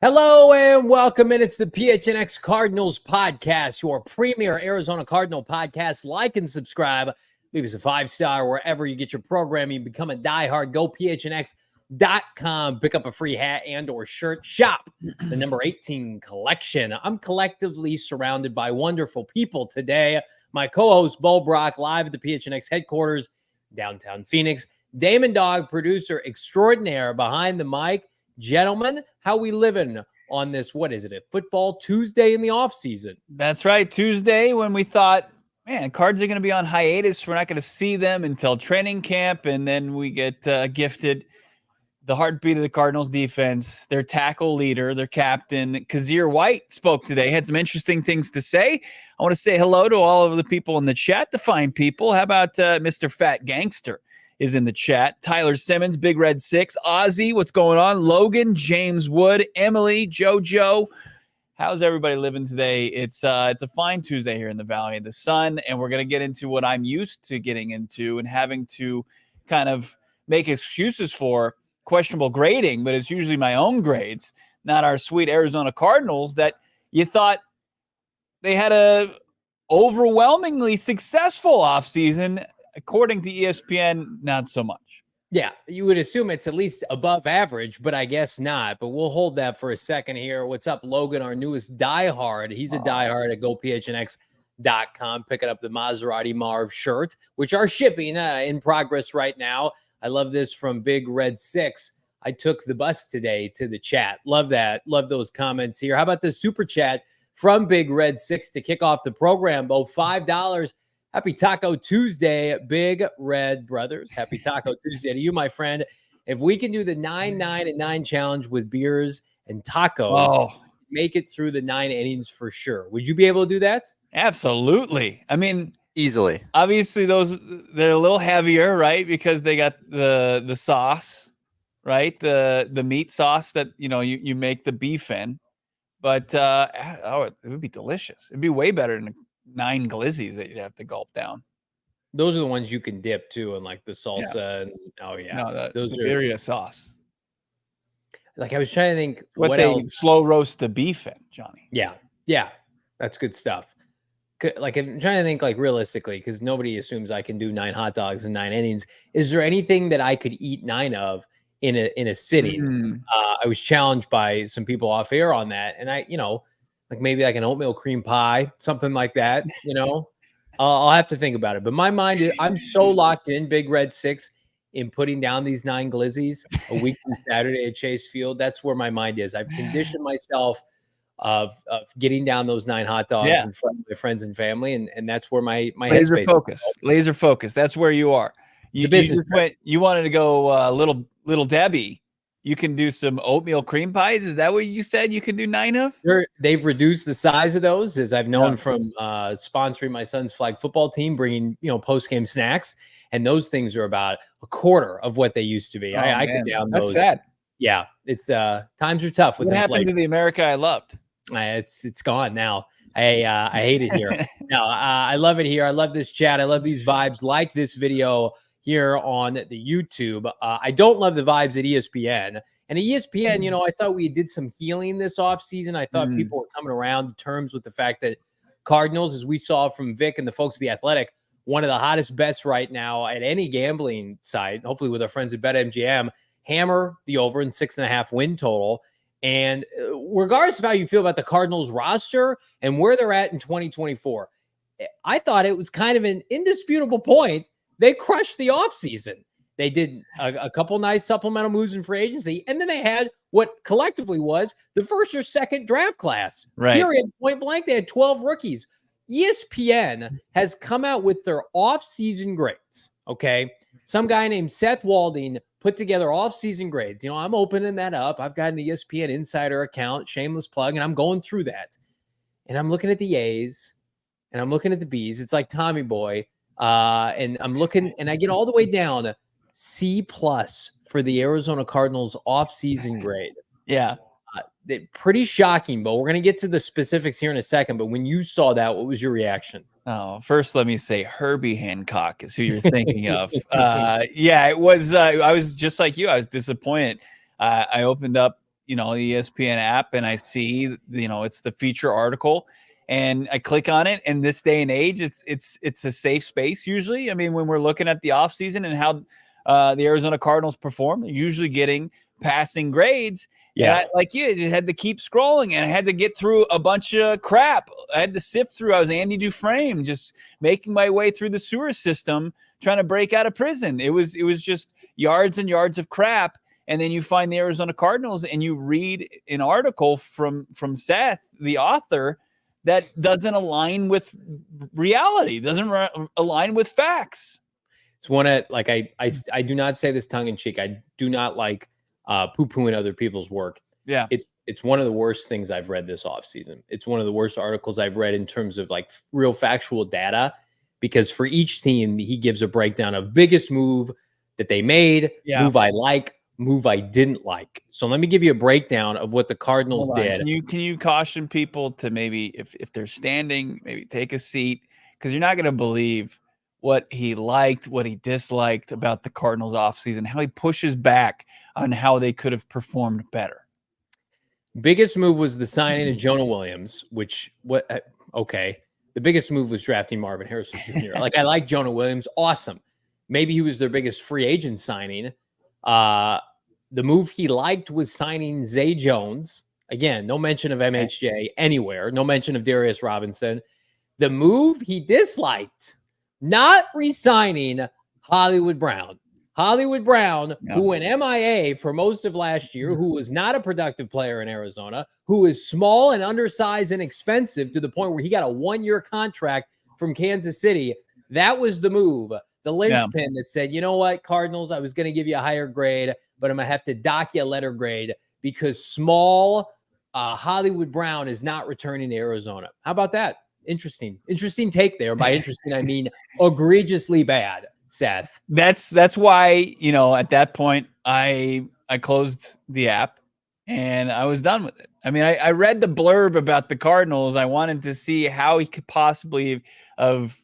Hello and welcome in. It's the PHNX Cardinals podcast, your premier Arizona Cardinal podcast. Like and subscribe. Leave us a 5-star wherever you get your programming. Become a diehard. Go PHNX.com. Pick up a free hat and or shirt. Shop the number 18 collection. I'm collectively surrounded by wonderful people today. My co-host, Bo Brack, live at the PHNX headquarters, downtown Phoenix. Damon, Dawg, producer extraordinaire behind the mic. Gentlemen, how we living on this, what is it, a football Tuesday in the offseason? That's right, Tuesday, when we thought, man, Cards are going to be on hiatus. We're not going to see them until training camp, and then we get gifted the heartbeat of the Cardinals defense, their tackle leader, their captain, Kyzir White, spoke today, had some interesting things to say. I want to say hello to all of the people in the chat, the fine people. How about Mr. Fat Gangster? Is in the chat. Tyler Simmons, Big Red 6, Ozzy, what's going on? Logan, James Wood, Emily, JoJo. How's everybody living today? It's a fine Tuesday here in the Valley of the Sun, and we're going to get into what I'm used to getting into and having to kind of make excuses for questionable grading, but it's usually my own grades, not our sweet Arizona Cardinals that you thought they had a overwhelmingly successful offseason. According to ESPN, not so much. Yeah, you would assume it's at least above average, but I guess not. But we'll hold that for a second here. What's up, Logan, our newest diehard? He's a diehard at GoPHNX.com, picking up the Maserati Marv shirt, which are shipping in progress right now. I love this from Big Red 6. I took the bus today to the chat. Love that. Love those comments here. How about the super chat from Big Red 6 to kick off the program? Both $5. Happy Taco Tuesday, Big Red Brothers. Happy Taco Tuesday to you, my friend. If we can do the 9-9-9 challenge with beers and tacos, make it through the 9 innings for sure. Would you be able to do that? Absolutely. I mean, easily. Obviously, they're a little heavier, right? Because they got the sauce, right? The meat sauce that you make the beef in. But it would be delicious. It'd be way better than 9 glizzies that you'd have to gulp down. Those are the ones you can dip too, and like the salsa. Yeah. And those are birria sauce. Like I was trying to think what they else? Slow roast the beef in, Johnny. Yeah, that's good stuff. Like I'm trying to think like realistically, because nobody assumes I can do 9 hot dogs in 9 innings. Is there anything that I could eat 9 of in a sitting? I was challenged by some people off air on that, and like maybe like an oatmeal cream pie, something like that, I'll have to think about it. But my mind is, I'm so locked in, Big Red 6, in putting down these 9 glizzies a week from Saturday at Chase Field. That's where my mind is. I've conditioned myself of getting down those 9 hot dogs in front of my friends and family. And that's where my laser focus. That's where you are. It's a business. You wanted to go little Debbie. You can do some oatmeal cream pies. Is that what you said you can do 9 of? They've reduced the size of those, as I've known from sponsoring my son's flag football team, bringing post-game snacks, and those things are about a quarter of what they used to be. I could down those. That's sad. Yeah, it's times are tough with what inflation. Happened to the America I loved? It's gone now. I hate it here. No, I love it here. I love this chat. I love these vibes. Like this video here on the YouTube. I don't love the vibes at ESPN. And at ESPN, I thought we did some healing this offseason. I thought people were coming around to terms with the fact that Cardinals, as we saw from Vic and the folks at The Athletic, one of the hottest bets right now at any gambling site, hopefully with our friends at BetMGM, hammer the over in 6.5 win total. And regardless of how you feel about the Cardinals roster and where they're at in 2024, I thought it was kind of an indisputable point. They crushed the offseason. They did a couple nice supplemental moves in free agency, and then they had what collectively was the first or second draft class. Right. Period. Point blank. They had 12 rookies. ESPN has come out with their offseason grades. Okay. Some guy named Seth Walding put together offseason grades. I'm opening that up. I've got an ESPN Insider account, shameless plug, and I'm going through that. And I'm looking at the A's and I'm looking at the B's. It's like Tommy Boy. And I'm looking, and I get all the way down C+ for the Arizona Cardinals offseason grade. Yeah. Pretty shocking, but we're going to get to the specifics here in a second. But when you saw that, what was your reaction? Oh, first, let me say Herbie Hancock is who you're thinking of. Yeah, it was. I was just like you. I was disappointed. I opened up, the ESPN app and I see, it's the feature article and I click on it. And this day and age, it's a safe space usually. I mean, when we're looking at the offseason and how the Arizona Cardinals perform, they're usually getting passing grades. Yeah. And I just had to keep scrolling and I had to get through a bunch of crap. I had to sift through. I was Andy Dufresne, just making my way through the sewer system, trying to break out of prison. It was just yards and yards of crap. And then you find the Arizona Cardinals and you read an article from Seth, the author, that doesn't align with reality, doesn't align with facts. It's one of, like, I do not say this tongue in cheek. I do not like poo-pooing other people's work. Yeah. It's one of the worst things I've read this offseason. It's one of the worst articles I've read in terms of like real factual data, because for each team, he gives a breakdown of biggest move that they made, move I like, move I didn't like. So let me give you a breakdown of what the Cardinals did. Can you caution people to maybe, if they're standing, maybe take a seat, because you're not going to believe what he liked, what he disliked about the Cardinals offseason, how he pushes back on how they could have performed better. Biggest move was the signing of Jonah Williams, okay. The biggest move was drafting Marvin Harrison Jr. Like, I like Jonah Williams. Awesome. Maybe he was their biggest free agent signing. The move he liked was signing Zay Jones. Again, no mention of MHJ anywhere. No mention of Darius Robinson. The move he disliked, not re-signing Hollywood Brown. Hollywood Brown, who went MIA for most of last year, who was not a productive player in Arizona, who is small and undersized and expensive to the point where he got a 1-year contract from Kansas City. That was the move, the linchpin that said, you know what, Cardinals, I was going to give you a higher grade, but I'm going to have to dock you a letter grade because small Hollywood Brown is not returning to Arizona. How about that? Interesting take there. By interesting, I mean egregiously bad, Seth. That's why, at that point, I closed the app and I was done with it. I mean, I read the blurb about the Cardinals. I wanted to see how he could possibly have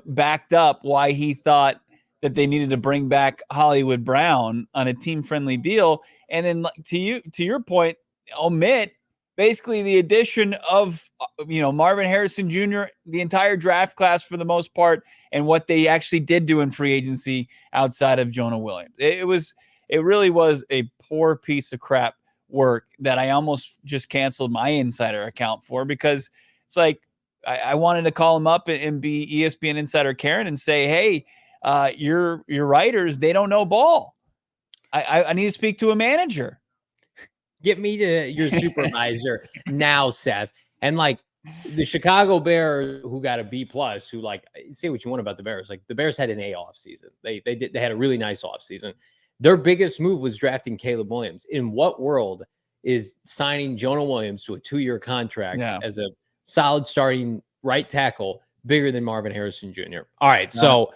backed up why he thought that they needed to bring back Hollywood Brown on a team-friendly deal. And then to your point, omit basically the addition of, Marvin Harrison Jr., the entire draft class for the most part, and what they actually did do in free agency outside of Jonah Williams. It really was a poor piece of crap work that I almost just canceled my insider account for, because it's like I wanted to call him up and be ESPN insider Karen and say, hey, your writers, they don't know ball. I need to speak to a manager. Get me to your supervisor now, Seth. And like the Chicago Bears, who got a B+, who, like, say what you want about the Bears. Like, the Bears had an A offseason. They had a really nice offseason. Their biggest move was drafting Caleb Williams. In what world is signing Jonah Williams to a 2-year contract as a solid starting right tackle bigger than Marvin Harrison Jr.? All right, so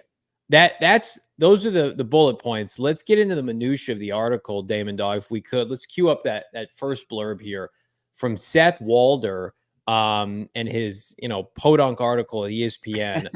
those are the bullet points. Let's get into the minutia of the article, Damon, Dawg, if we could. Let's cue up that first blurb here from Seth Walder and his podunk article at ESPN.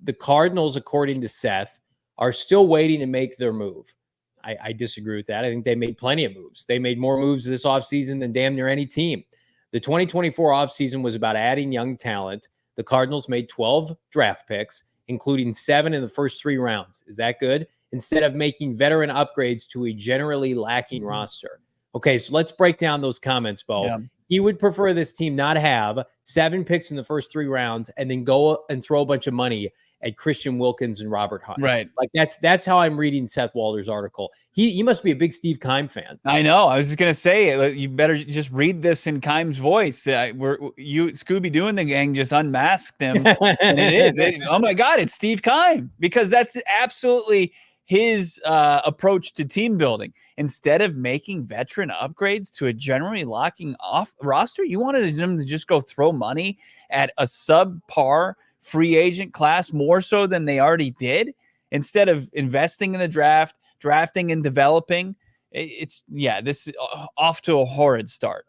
The Cardinals, according to Seth, are still waiting to make their move. I disagree with that. I think they made plenty of moves. They made more moves this offseason than damn near any team. The 2024 offseason was about adding young talent. The Cardinals made 12 draft picks, including 7 in the first 3 rounds. Is that good? Instead of making veteran upgrades to a generally lacking roster. Okay, so let's break down those comments, Bo. Yeah. He would prefer this team not have 7 picks in the first 3 rounds and then go and throw a bunch of money at Christian Wilkins and Robert Hunt. Right. Like, that's how I'm reading Seth Walder's article. He must be a big Steve Keim fan. I know. I was just gonna say, you better just read this in Keim's voice. Scooby-Doo and the gang just unmasked him, and it is. Oh my God, it's Steve Keim, because that's absolutely his approach to team building. Instead of making veteran upgrades to a generally locking off roster, you wanted them to just go throw money at a subpar free agent class more so than they already did, instead of investing in the draft, drafting and developing. This is off to a horrid start.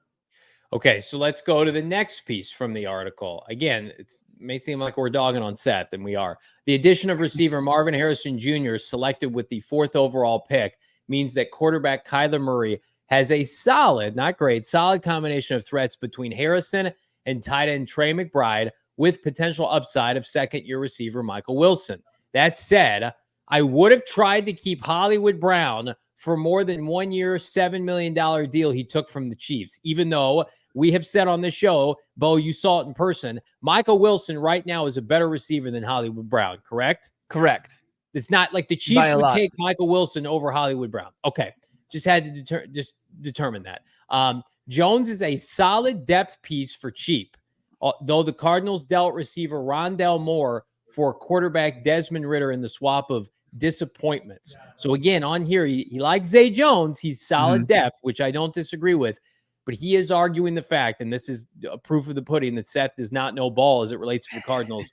Okay, so let's go to the next piece from the article. Again, it may seem like we're dogging on Seth, and we are. The addition of receiver Marvin Harrison Jr., selected with the 4th overall pick, means that quarterback Kyler Murray has a solid, not great, solid combination of threats between Harrison and tight end Trey McBride, with potential upside of second-year receiver Michael Wilson. That said, I would have tried to keep Hollywood Brown for more than 1 year, $7 million deal he took from the Chiefs, even though we have said on this show, Bo, you saw it in person, Michael Wilson right now is a better receiver than Hollywood Brown, correct? Correct. It's not like the Chiefs would take Michael Wilson over Hollywood Brown. Okay, just had to determine that. Jones is a solid depth piece for cheap, though the Cardinals dealt receiver Rondell Moore for quarterback Desmond Ridder in the swap of disappointments. So again, on here, he likes Zay Jones. He's solid depth, which I don't disagree with. But he is arguing the fact, and this is a proof of the pudding, that Seth does not know ball as it relates to the Cardinals,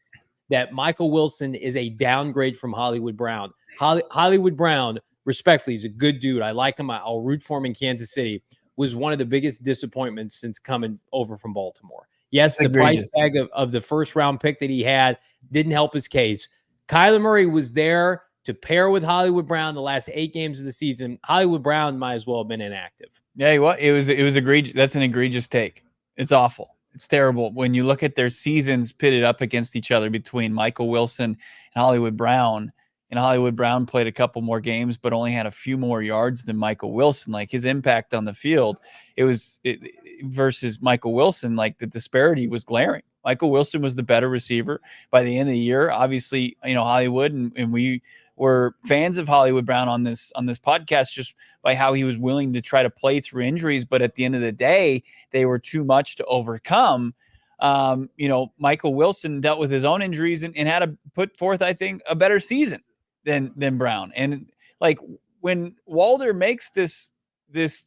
that Michael Wilson is a downgrade from Hollywood Brown. Hollywood Brown, respectfully, is a good dude. I like him. I'll root for him in Kansas City. Was one of the biggest disappointments since coming over from Baltimore. Yes, the price tag of the first-round pick that he had didn't help his case. Kyler Murray was there to pair with Hollywood Brown the last 8 games of the season. Hollywood Brown might as well have been inactive. Yeah, well, it was egregious. That's an egregious take. It's awful. It's terrible. When you look at their seasons pitted up against each other between Michael Wilson and Hollywood Brown, and Hollywood Brown played a couple more games, but only had a few more yards than Michael Wilson. Like, his impact on the field, versus Michael Wilson, like, the disparity was glaring. Michael Wilson was the better receiver by the end of the year. Obviously, Hollywood, and we were fans of Hollywood Brown on this podcast just by how he was willing to try to play through injuries. But at the end of the day, they were too much to overcome. Michael Wilson dealt with his own injuries and had to put forth, I think, a better season than Brown. And like, when Walder makes this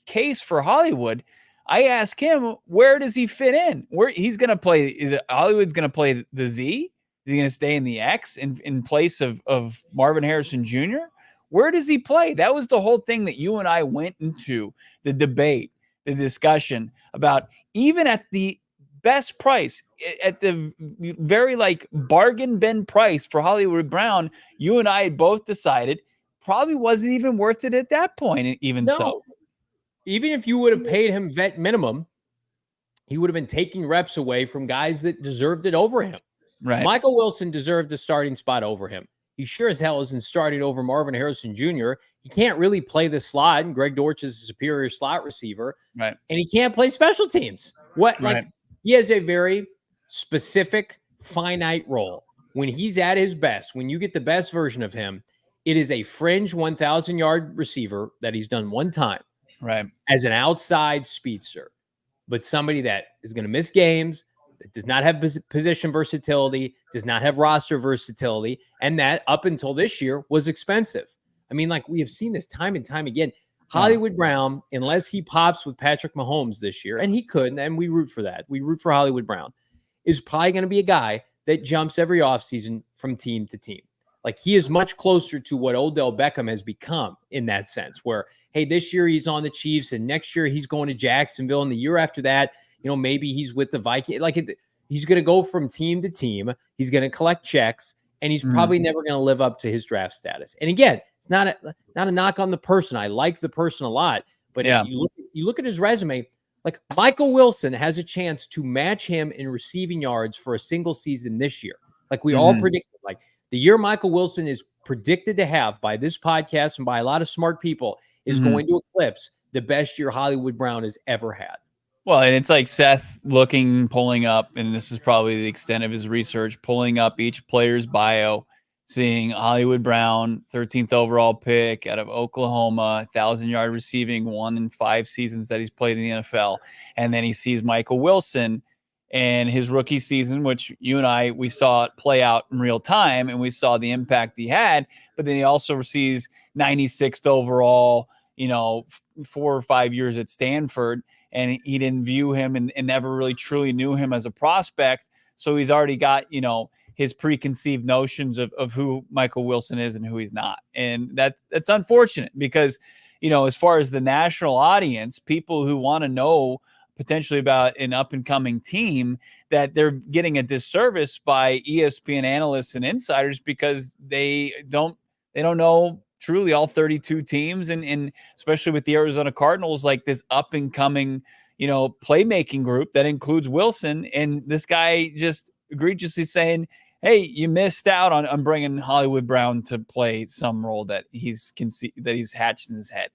case for Hollywood, I ask him, where does he fit in? Where he's going to play? Is it Hollywood's going to play the Z? Is he going to stay in the X in place of Marvin Harrison Jr.? Where does he play? That was the whole thing that you and I went into the debate, the discussion about. Even at the best price, at the very bargain bin price for Hollywood Brown, you and I had both decided probably wasn't even worth it at that point. So, even if you would have paid him vet minimum, he would have been taking reps away from guys that deserved it over him. Right. Michael Wilson deserved the starting spot over him. He sure as hell isn't starting over Marvin Harrison Jr. He can't really play the slot, and Greg Dortch is a superior slot receiver. Right. And he can't play special teams. He has a very specific, finite role. When he's at his best, when you get the best version of him, it is a fringe 1,000-yard receiver that he's done one time. Right. As an outside speedster, but somebody that is going to miss games, that does not have position versatility, does not have roster versatility, and that up until this year was expensive. I mean, we have seen this time and time again. Hollywood Brown, unless he pops with Patrick Mahomes this year, and he could, and we root for that. We root for Hollywood Brown, is probably going to be a guy that jumps every offseason from team to team. He is much closer to what Odell Beckham has become in that sense, where, hey, this year he's on the Chiefs, and next year he's going to Jacksonville, and the year after that, maybe he's with the Vikings. He's going to go from team to team. He's going to collect checks, and he's probably never going to live up to his draft status. And again, it's not a knock on the person. I like the person a lot, but if you look at his resume, Michael Wilson has a chance to match him in receiving yards for a single season this year. We all predicted, the year Michael Wilson is predicted to have by this podcast and by a lot of smart people is going to eclipse the best year Hollywood Brown has ever had. Well, and it's like Seth pulling up, and this is probably the extent of his research, pulling up each player's bio, seeing Hollywood Brown, 13th overall pick out of Oklahoma, 1,000-yard receiving, 1 in 5 seasons that he's played in the NFL. And then he sees Michael Wilson and his rookie season, which you and we saw it play out in real time, and we saw the impact he had. But then he also sees 96th overall, 4 or 5 years at Stanford, and he didn't view him and never really truly knew him as a prospect. So he's already got, his preconceived notions of who Michael Wilson is and who he's not. And that's unfortunate because, as far as the national audience, people who want to know potentially about an up-and-coming team, that they're getting a disservice by ESPN analysts and insiders because they don't know truly all 32 teams, and especially with the Arizona Cardinals, like this up and coming, playmaking group that includes Wilson. And this guy just egregiously saying, hey, you missed out on bringing Hollywood Brown to play some role that he's hatched in his head.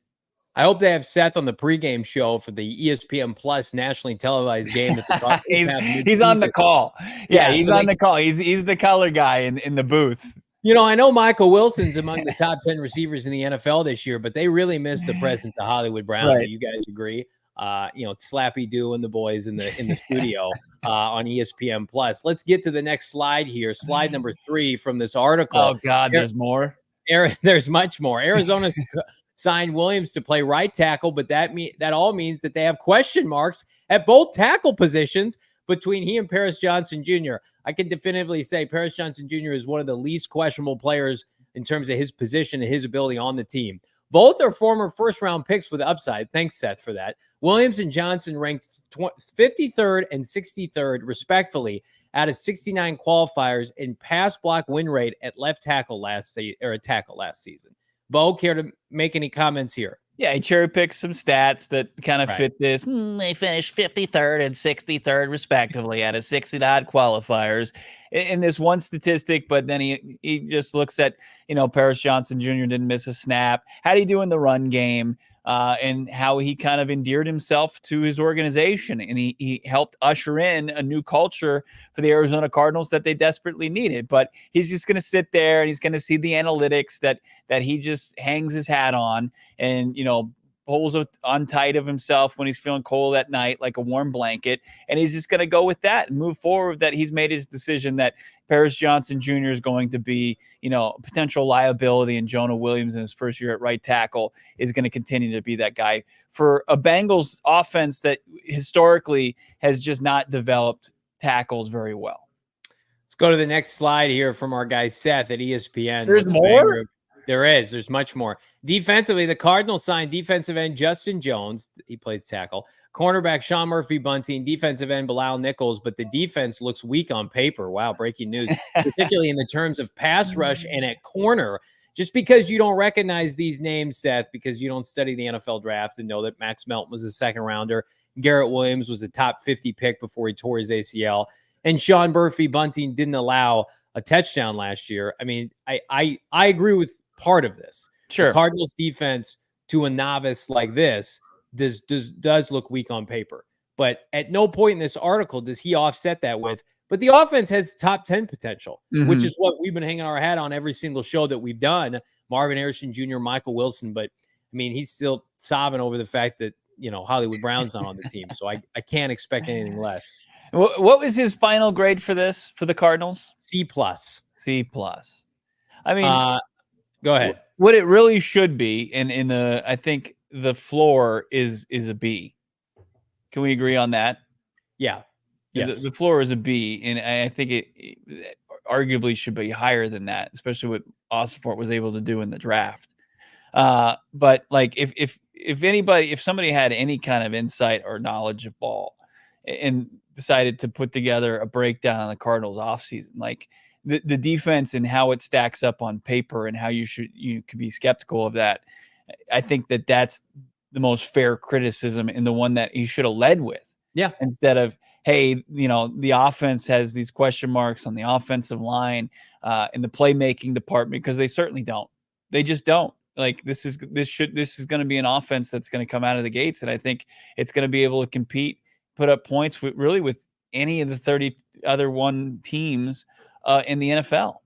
I hope they have Seth on the pregame show for the ESPN Plus nationally televised game at the he's on the call. Yeah, he's on the call. He's the color guy in the booth. I know Michael Wilson's among the top 10 receivers in the NFL this year, but they really missed the presence of Hollywood Brown. Right. Do you guys agree? Slappy Doo and the boys in the studio on ESPN Plus. Let's get to the next slide here. Slide number 3 from this article. Oh God, there's more. There's much more. Arizona's signed Williams to play right tackle, but that all means that they have question marks at both tackle positions between he and Paris Johnson Jr. I can definitively say Paris Johnson Jr. is one of the least questionable players in terms of his position and his ability on the team. Both are former first-round picks with upside. Thanks, Seth, for that. Williams and Johnson ranked 53rd and 63rd, respectively, out of 69 qualifiers in pass block win rate at left tackle last season. Bo, care to make any comments here? Yeah, he cherry picked some stats that kind of fit this. They finished 53rd and 63rd, respectively, out of 60-odd qualifiers in this one statistic. But then he just looks at, Paris Johnson Jr. didn't miss a snap. How'd he do in the run game? And how he kind of endeared himself to his organization. And he helped usher in a new culture for the Arizona Cardinals that they desperately needed. But he's just going to sit there and he's going to see the analytics that he just hangs his hat on and, pulls on tight of himself when he's feeling cold at night, like a warm blanket. And he's just going to go with that and move forward, that he's made his decision that Paris Johnson Jr. is going to be, a potential liability, and Jonah Williams in his first year at right tackle is going to continue to be that guy for a Bengals offense that historically has just not developed tackles very well. Let's go to the next slide here from our guy Seth at ESPN. There's more? There's much more. Defensively, the Cardinals signed defensive end Justin Jones. He plays tackle. Cornerback Sean Murphy-Bunting, defensive end Bilal Nichols, but the defense looks weak on paper. Wow, breaking news, particularly in the terms of pass rush and at corner. Just because you don't recognize these names, Seth, because you don't study the NFL draft and know that Max Melton was a second rounder, Garrett Williams was a top 50 pick before he tore his ACL, and Sean Murphy-Bunting didn't allow a touchdown last year. I mean, I agree with part of this. Sure. The Cardinals defense to a novice like this does look weak on paper, but at no point in this article does he offset that with, but the offense has top 10 potential, which is what we've been hanging our hat on every single show that we've done. Marvin Harrison Jr., Michael Wilson, but I mean, he's still sobbing over the fact that, Hollywood Brown's not on the team. So I can't expect anything less. What was his final grade for the Cardinals? C+. C+. I mean, go ahead. What it really should be, and I think the floor is a B. Can we agree on that? Yeah. Yes. The floor is a B, and I think it arguably should be higher than that, especially what Ossenfort was able to do in the draft. But like if somebody had any kind of insight or knowledge of ball and decided to put together a breakdown on the Cardinals offseason, like the defense and how it stacks up on paper and how you could be skeptical of that, I think that's the most fair criticism and the one that he should have led with. Yeah. Instead of, hey, the offense has these question marks on the offensive line in the playmaking department, because they certainly don't. They just don't. Like this is going to be an offense that's going to come out of the gates, and I think it's going to be able to compete, put up points with any of the 30 other teams in the NFL.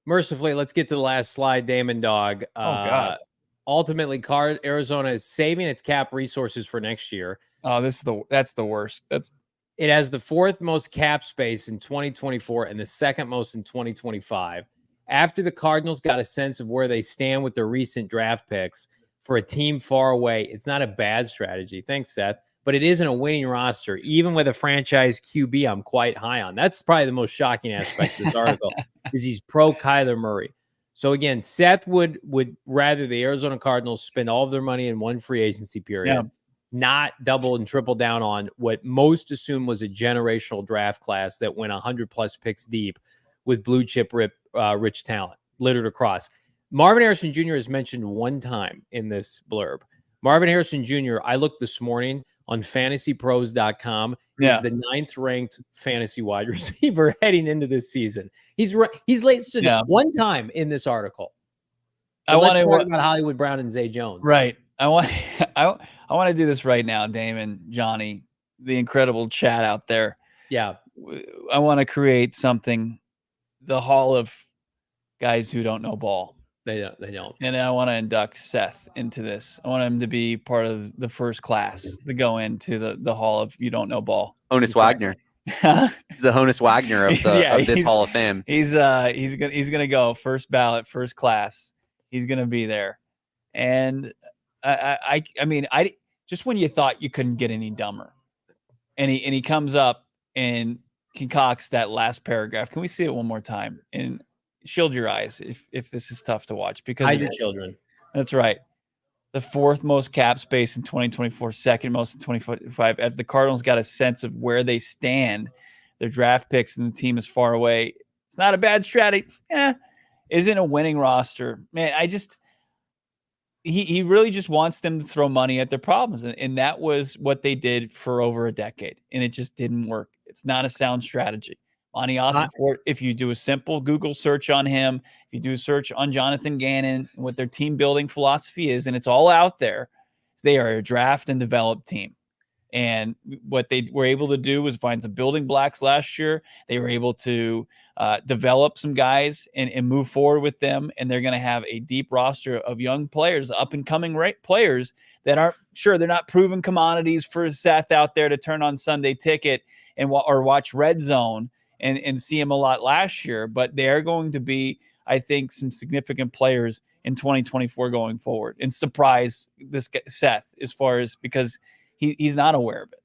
Mercifully, let's get to the last slide, Damon, Dawg. God. Ultimately, Arizona is saving its cap resources for next year. Oh, that's the worst. It has the 4th most cap space in 2024 and the 2nd most in 2025. After the Cardinals got a sense of where they stand with their recent draft picks for a team far away, it's not a bad strategy. Thanks, Seth. But it isn't a winning roster. Even with a franchise QB, I'm quite high on. That's probably the most shocking aspect of this article is he's pro Kyler Murray. So again, Seth would rather the Arizona Cardinals spend all of their money in one free agency period, not double and triple down on what most assume was a generational draft class that went 100+ picks deep with blue chip rich talent littered across. Marvin Harrison Jr. is mentioned one time in this blurb. Marvin Harrison Jr., I looked this morning on fantasypros.com, is the 9th ranked fantasy wide receiver heading into this season. He's listed one time in this article. Let's talk about Hollywood Brown and Zay Jones. Right. I want to do this right now, Damon, Johnny, the incredible chat out there. Yeah. I want to create something, the Hall of Guys Who Don't Know Ball. They don't. And I want to induct Seth into this. I want him to be part of the first class to go into the Hall of You Don't Know Ball. Honus Wagner. He's the Honus Wagner of this Hall of Fame. He's gonna go first ballot, first class. He's gonna be there. And I mean, just when you thought you couldn't get any dumber, and he comes up and concocts that last paragraph. Can we see it one more time? And shield your eyes if this is tough to watch, because hide your children. That's right. The 4th most cap space in 2024, 2nd most in 2025. If the Cardinals got a sense of where they stand, their draft picks and the team is far away. It's not a bad strategy. Isn't a winning roster. Man, he really just wants them to throw money at their problems. And that was what they did for over a decade. And it just didn't work. It's not a sound strategy. Monty Ossenfort, if you do a simple Google search on him, if you do a search on Jonathan Gannon, what their team building philosophy is, and it's all out there, they are a draft and develop team. And what they were able to do was find some building blocks last year. They were able to develop some guys and move forward with them. And they're going to have a deep roster of young players, up and coming players that aren't sure they're not proven commodities for Seth out there to turn on Sunday Ticket or watch Red Zone and see him a lot last year. But they are going to be, I think, some significant players in 2024 going forward and surprise this guy, Seth, as far as because he's not aware of it.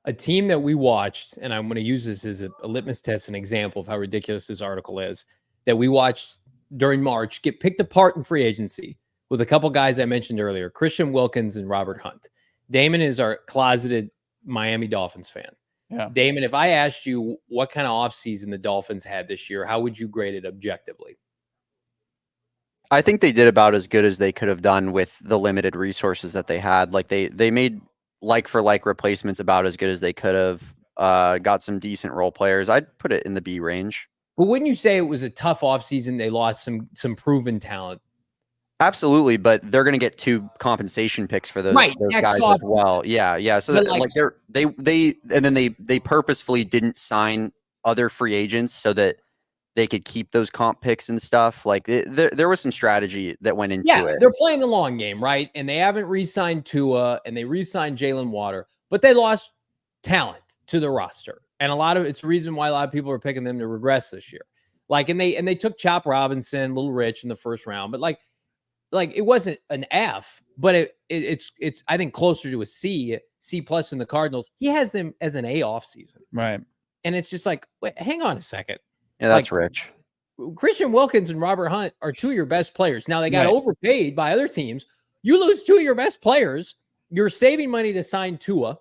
A team that we watched, and I'm going to use this as a litmus test, an example of how ridiculous this article is, that we watched during March get picked apart in free agency with a couple guys I mentioned earlier, Christian Wilkins and Robert Hunt. Damon is our closeted Miami Dolphins fan. Yeah. Damon, if I asked you what kind of offseason the Dolphins had this year, how would you grade it objectively? I think they did about as good as they could have done with the limited resources that they had. Like they made like-for-like replacements about as good as they could have. Got some decent role players. I'd put it in the B range. But wouldn't you say it was a tough offseason? They lost some proven talent. Absolutely, but they're going to get 2 compensation picks for those guys as well. Yeah. So that, they purposefully didn't sign other free agents so that they could keep those comp picks and stuff. Like there was some strategy that went into it. They're playing the long game, right? And they haven't re-signed Tua and they re-signed Jalen Water, but they lost talent to the roster. And it's the reason why a lot of people are picking them to regress this year. Like, and they took Chop Robinson, Little Rich in the first round, but like it wasn't an F, but it's I think closer to a C plus in the Cardinals. He has them as an A offseason. Right. And it's just like, wait, hang on a second. Yeah, that's rich. Christian Wilkins and Robert Hunt are 2 of your best players. Now they got overpaid by other teams. You lose 2 of your best players. You're saving money to sign Tua,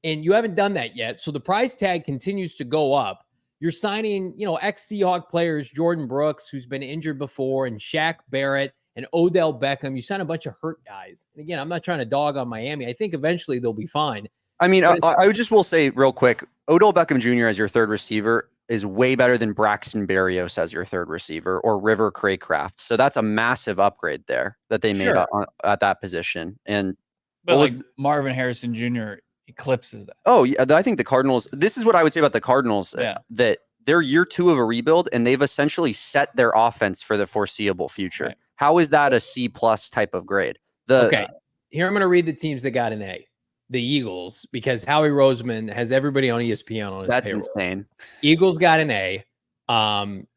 and you haven't done that yet. So the price tag continues to go up. You're signing, ex-Seahawk players, Jordan Brooks, who's been injured before, and Shaq Barrett and Odell Beckham. You sign a bunch of hurt guys. And again, I'm not trying to dog on Miami. I think eventually they'll be fine. I mean, I just will say real quick, Odell Beckham Jr. as your third receiver is way better than Braxton Berrios as your third receiver or River Craycraft. So that's a massive upgrade there that they made at that position. But Marvin Harrison Jr. eclipses that. Oh, yeah. I think the Cardinals, this is what I would say about the Cardinals, that they're year 2 of a rebuild and they've essentially set their offense for the foreseeable future. Right. How is that a C+ type of grade? Okay. Here I'm going to read the teams that got an A. The Eagles, because Howie Roseman has everybody on ESPN on his That's payroll. Insane. Eagles got an A.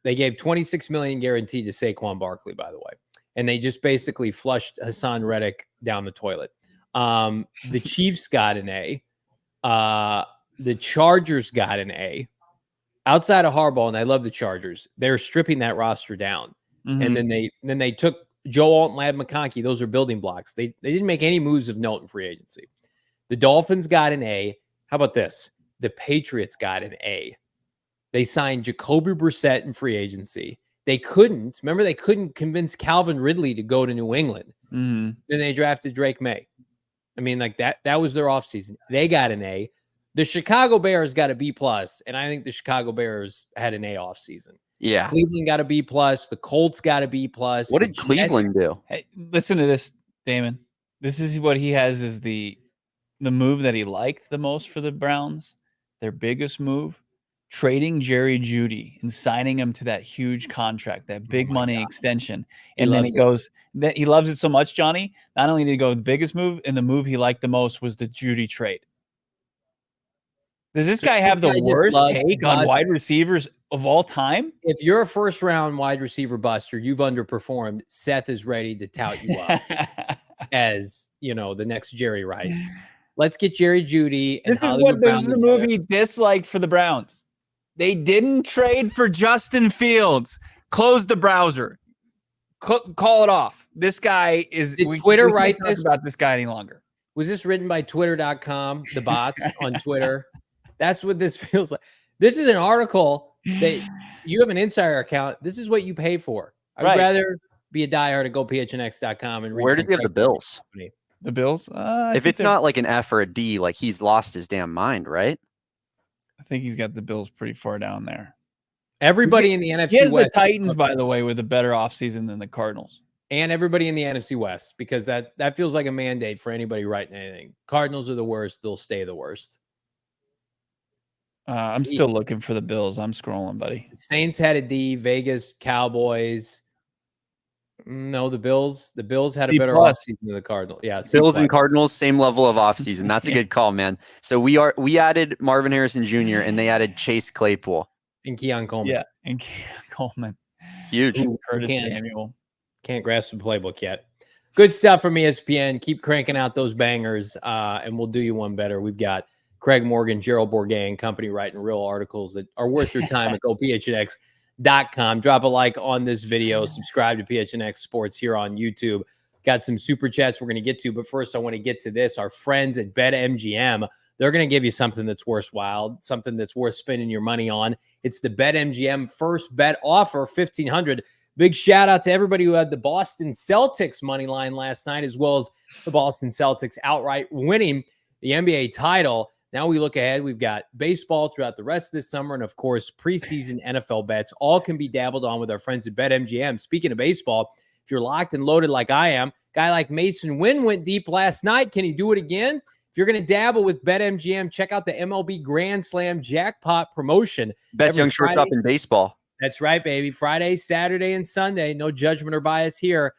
They gave $26 million guaranteed to Saquon Barkley, by the way. And they just basically flushed Hassan Reddick down the toilet. The Chiefs got an A. The Chargers got an A. Outside of Harbaugh, and I love the Chargers, they're stripping that roster down. Mm-hmm. And then they took Joe Alt and Ladd McConkey. Those are building blocks. They didn't make any moves of note in free agency. The Dolphins got an A. How about this? The Patriots got an A. They signed Jacoby Brissett in free agency. they couldn't. Remember, they couldn't convince Calvin Ridley to go to New England. Mm-hmm. Then they drafted Drake May. I mean, like that was their offseason. They got an A. The Chicago Bears got a B+, and I think the Chicago Bears had an A offseason. Yeah. Cleveland got a B+. The Colts got a B+. What did Cleveland do? Hey, listen to this, Damon. This is what he has as the move that he liked the most for the Browns. Their biggest move, trading Jerry Jeudy and signing him to that huge contract, that big money extension. And then he goes, that he loves it so much, Johnny. Not only did he go the biggest move, and the move he liked the most was the Jeudy trade. Does this guy have the worst take on wide receivers of all time? If you're a first-round wide receiver buster, you've underperformed. Seth is ready to tout you up as, the next Jerry Rice. Let's get Jerry Jeudy. And This is the move he disliked for the Browns. They didn't trade for Justin Fields. Close the browser. Call it off. This guy is. Did Twitter write this about this guy any longer? Was this written by Twitter.com, the bots on Twitter? That's what this feels like. This is an article that you have an insider account. This is what you pay for. I'd rather be a diehard at GoPHNX.com and read. Where does he have the Bills? The Bills? If it's not like an F or a D, like he's lost his damn mind, right? I think he's got the Bills pretty far down there. Everybody in the NFC West. He has West. The Titans, by the way, with a better offseason than the Cardinals. And everybody in the NFC West, because that feels like a mandate for anybody writing anything. Cardinals are the worst. They'll stay the worst. I'm still looking for the Bills. I'm scrolling, buddy. Saints had a D. Vegas, Cowboys. No, the Bills had a better offseason than the Cardinals. Yeah, Bills and Cardinals, same level of offseason. That's a good call, man. So we added Marvin Harrison Jr. and they added Chase Claypool and Keon Coleman. Yeah, and Keon Coleman. Huge. Curtis Samuel. Can't grasp the playbook yet. Good stuff from ESPN. Keep cranking out those bangers, and we'll do you one better. We've got Craig Morgan, Gerald Bourguet and company writing real articles that are worth your time at GoPHNX.com. Drop a like on this video. Subscribe to PHNX Sports here on YouTube. Got some super chats we're going to get to, but first I want to get to this. Our friends at BetMGM, they're going to give you something that's worthwhile, something that's worth spending your money on. It's the BetMGM first bet offer, $1,500. Big shout out to everybody who had the Boston Celtics money line last night, as well as the Boston Celtics outright winning the NBA title. Now we look ahead. We've got baseball throughout the rest of this summer, and of course, preseason NFL bets. All can be dabbled on with our friends at BetMGM. Speaking of baseball, if you're locked and loaded like I am, guy like Mason Wynn went deep last night. Can he do it again? If you're going to dabble with BetMGM, check out the MLB Grand Slam jackpot promotion. Best young shortstop in baseball. That's right, baby. Friday, Saturday, and Sunday. No judgment or bias here.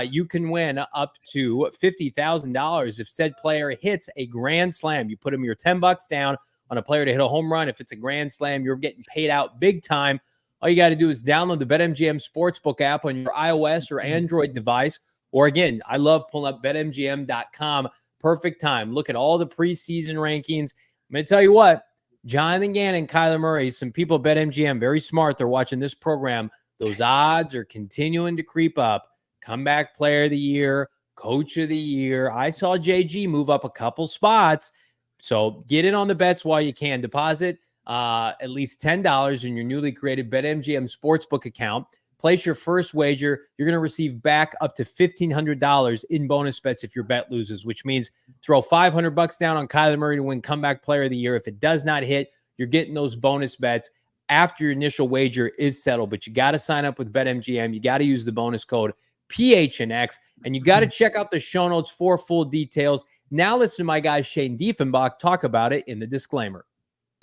You can win up to $50,000 if said player hits a grand slam. You put him your $10 down on a player to hit a home run. If it's a grand slam, you're getting paid out big time. All you got to do is download the BetMGM Sportsbook app on your iOS or Android device. Or again, I love pulling up BetMGM.com. Perfect time. Look at all the preseason rankings. I'm going to tell you what, Jonathan Gannon, Kyler Murray, some people at BetMGM, very smart. They're watching this program. Those odds are continuing to creep up. Comeback player of the year, coach of the year. I saw JG move up a couple spots. So get in on the bets while you can. Deposit at least $10 in your newly created BetMGM Sportsbook account. Place your first wager. You're going to receive back up to $1,500 in bonus bets if your bet loses, which means throw $500 down on Kyler Murray to win comeback player of the year. If it does not hit, you're getting those bonus bets after your initial wager is settled. But you got to sign up with BetMGM. You got to use the bonus code PHNX, and you got to check out the show notes for full details. Now listen to my guy Shane Diefenbach talk about it in the disclaimer.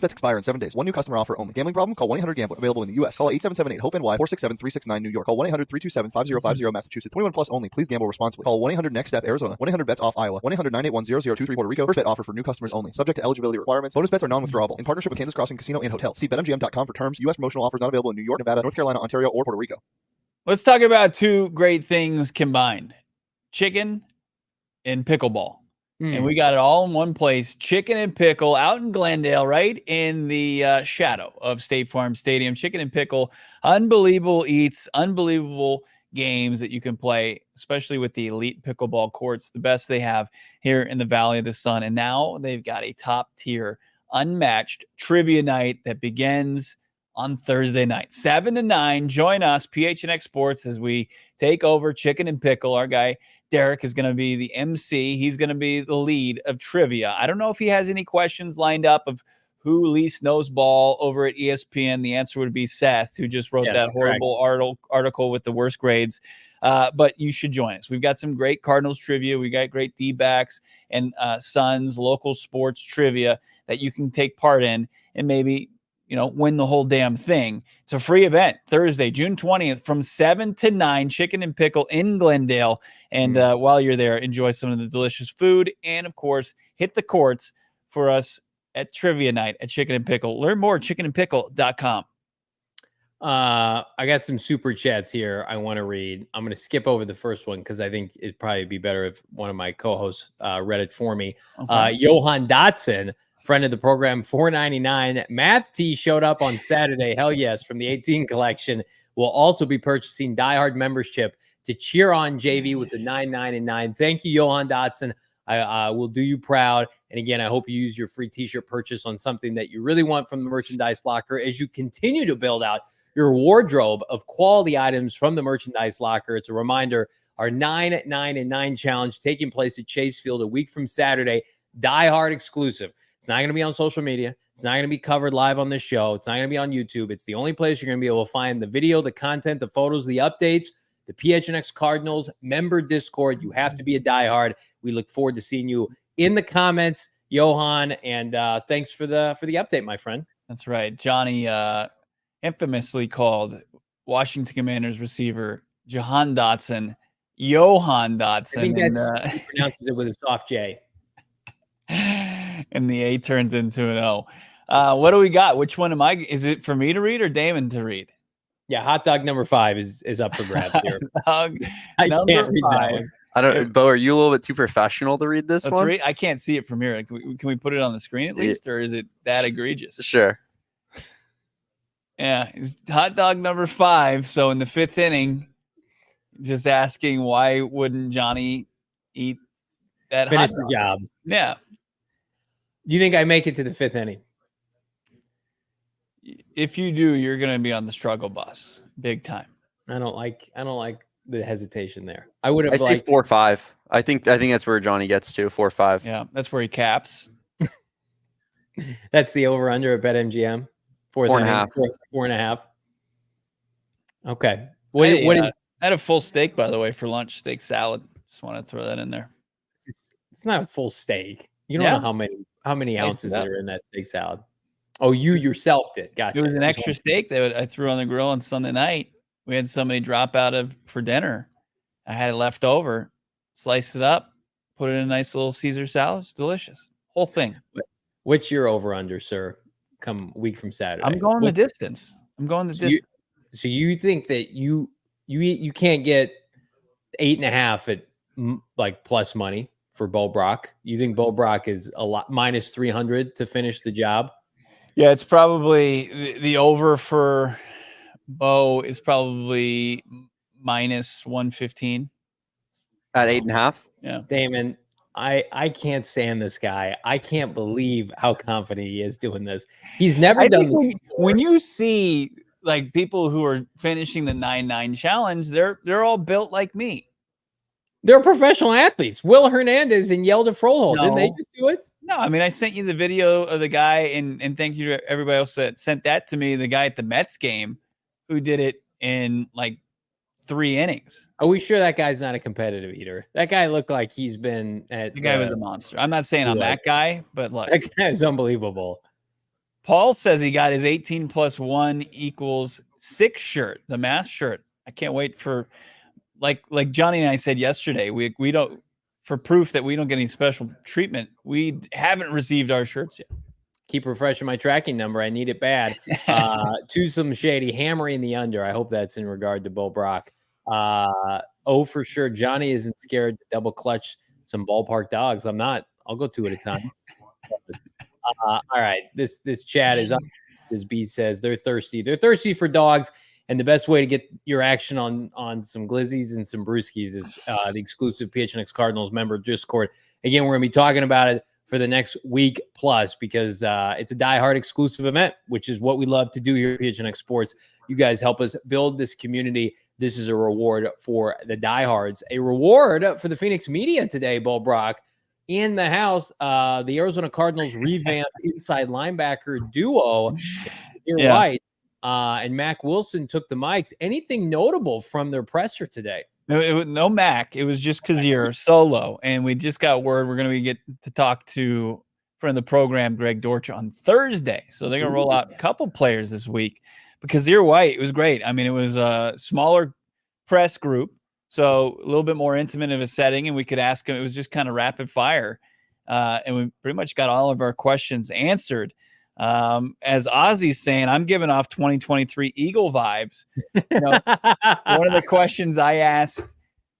Bets expire in 7 days. One new customer offer only. Gambling problem? Call 1-800-GAMBLER. Available in the U.S. Call 877-8-HOPE-NY 467-369 New York. Call 1-800-327-5050 Massachusetts. 21 plus only. Please gamble responsibly. Call 1-800-NEXT-STEP Arizona. 1-800-BETS-OFF Iowa. 1-800-981-0023 Puerto Rico. First bet offer for new customers only. Subject to eligibility requirements. Bonus bets are non-withdrawable. In partnership with Kansas Crossing Casino and Hotel. See BetMGM.com for terms. U.S. promotional offers not available in New York, Nevada, North Carolina, Ontario, or Puerto Rico. Let's talk about two great things combined. Chicken and pickleball. And we got it all in one place, chicken and pickle out in Glendale, right in the shadow of State Farm Stadium. Chicken and pickle, unbelievable eats, unbelievable games that you can play, especially with the elite pickleball courts, the best they have here in the Valley of the Sun. And now they've got a top tier, unmatched trivia night that begins on Thursday night, 7 to 9. Join us, PHNX Sports, as we take over Chicken and Pickle. Our guy Derek is going to be the MC. He's going to be the lead of trivia. I don't know if he has any questions lined up of who least knows ball over at ESPN. The answer would be Seth, who just wrote that horrible article with the worst grades. But you should join us. We've got some great Cardinals trivia. We got great D-backs and Suns local sports trivia that you can take part in and maybe, win the whole damn thing. It's a free event, Thursday, June 20th from 7 to 9, Chicken and Pickle in Glendale. And while you're there, enjoy some of the delicious food. And, of course, hit the courts for us at trivia night at Chicken and Pickle. Learn more at chickenandpickle.com. I got some super chats here I want to read. I'm going to skip over the first one because I think it'd probably be better if one of my co-hosts read it for me. Okay. Johan Dotson, friend of the program, $4.99. Math T showed up on Saturday. Hell yes, from the 18 collection. Will also be purchasing Diehard membership to cheer on JV with the 9.99. Thank you, Johan Dotson. I will do you proud. And again, I hope you use your free t-shirt purchase on something that you really want from the merchandise locker as you continue to build out your wardrobe of quality items from the merchandise locker. It's a reminder, our 9, 9, and 9 challenge taking place at Chase Field a week from Saturday, Diehard exclusive. It's not going to be on social media. It's not going to be covered live on this show. It's not going to be on YouTube. It's the only place you're going to be able to find the video, the content, the photos, the updates, the PHNX Cardinals member Discord. You have to be a diehard. We look forward to seeing you in the comments, Johan, and thanks for the update, my friend. That's right. Johnny infamously called Washington Commanders receiver Johan Dotson. I think he pronounces it with a soft J. And the A turns into an O. What do we got? Which one is it for me to read or Damon to read? Yeah, hot dog number 5 is up for grabs here. I can't read that one. I don't. Bo, are you a little bit too professional to read this one? I can't see it from here. Can we put it on the screen at least, or is it that egregious? Sure. Yeah, it's hot dog number 5. So in the 5th inning, just asking why wouldn't Johnny eat that? Finish the job. Yeah. Do you think I make it to the 5th inning? If you do, you're going to be on the struggle bus, big time. I don't like the hesitation there. I would have. I say 4-5. I think that's where Johnny gets to 4-5. Yeah, that's where he caps. That's the over under at BetMGM. 4.5. 4.5. Okay. What is? I had a full steak, by the way, for lunch. Steak salad. Just want to throw that in there. It's not a full steak. You don't know how many ounces that are in that steak salad. Oh, you yourself did. Gotcha. It was an extra steak that I threw on the grill on Sunday night. We had somebody drop out for dinner. I had it left over, sliced it up, put it in a nice little Caesar salad. It's delicious. Whole thing. What's your over under, sir? Come week from Saturday. I'm going the distance. So you think that you can't get 8.5 at like plus money for Bo Brack? You think Bo Brack is a lot minus 300 to finish the job? Yeah, it's probably the over for Bo is probably minus 115 at 8.5. Yeah, Damon, I can't stand this guy. I can't believe how confident he is doing this. He's never done this. When you see like people who are finishing the 9-9 challenge, they're all built like me. They're professional athletes. Will Hernandez and Yelda Froholt, didn't they just do it? No, I mean, I sent you the video of the guy, and thank you to everybody else that sent that to me, the guy at the Mets game who did it in like 3 innings. Are we sure that guy's not a competitive eater? That guy looked like he's been at... The guy was a monster. I'm not saying I'm that guy, but look. That guy is unbelievable. Paul says he got his 18 plus 1 equals 6 shirt, the math shirt. I can't wait for... Like Johnny and I said yesterday, we don't... For proof that we don't get any special treatment, we haven't received our shirts yet. Keep refreshing my tracking number. I need it bad. To some shady hammering the under. I hope that's in regard to Bo Brack. For sure. Johnny isn't scared to double clutch some ballpark dogs. I'm not. I'll go 2 at a time. All right. This chat is up. As B says, they're thirsty. They're thirsty for dogs. And the best way to get your action on some glizzies and some brewskis is the exclusive PHNX Cardinals member Discord. Again, we're going to be talking about it for the next week plus, because it's a Die Hard exclusive event, which is what we love to do here at PHNX Sports. You guys help us build this community. This is a reward for the diehards, a reward for the Phoenix media today, Bo Brack. In the house, the Arizona Cardinals revamped inside linebacker duo, Kyzir White and Mack Wilson took the mics. Anything notable from their presser today? No Mac. It was just Kyzir solo. And we just got word we're going to get to talk to friend of the program, Greg Dortch, on Thursday. So they're going to roll out a couple players this week. But Kyzir White, it was great. I mean, it was a smaller press group, so a little bit more intimate of a setting, and we could ask him. It was just kind of rapid fire, and we pretty much got all of our questions answered. As Ozzy's saying, I'm giving off 2023 Eagle vibes. You know, one of the questions I asked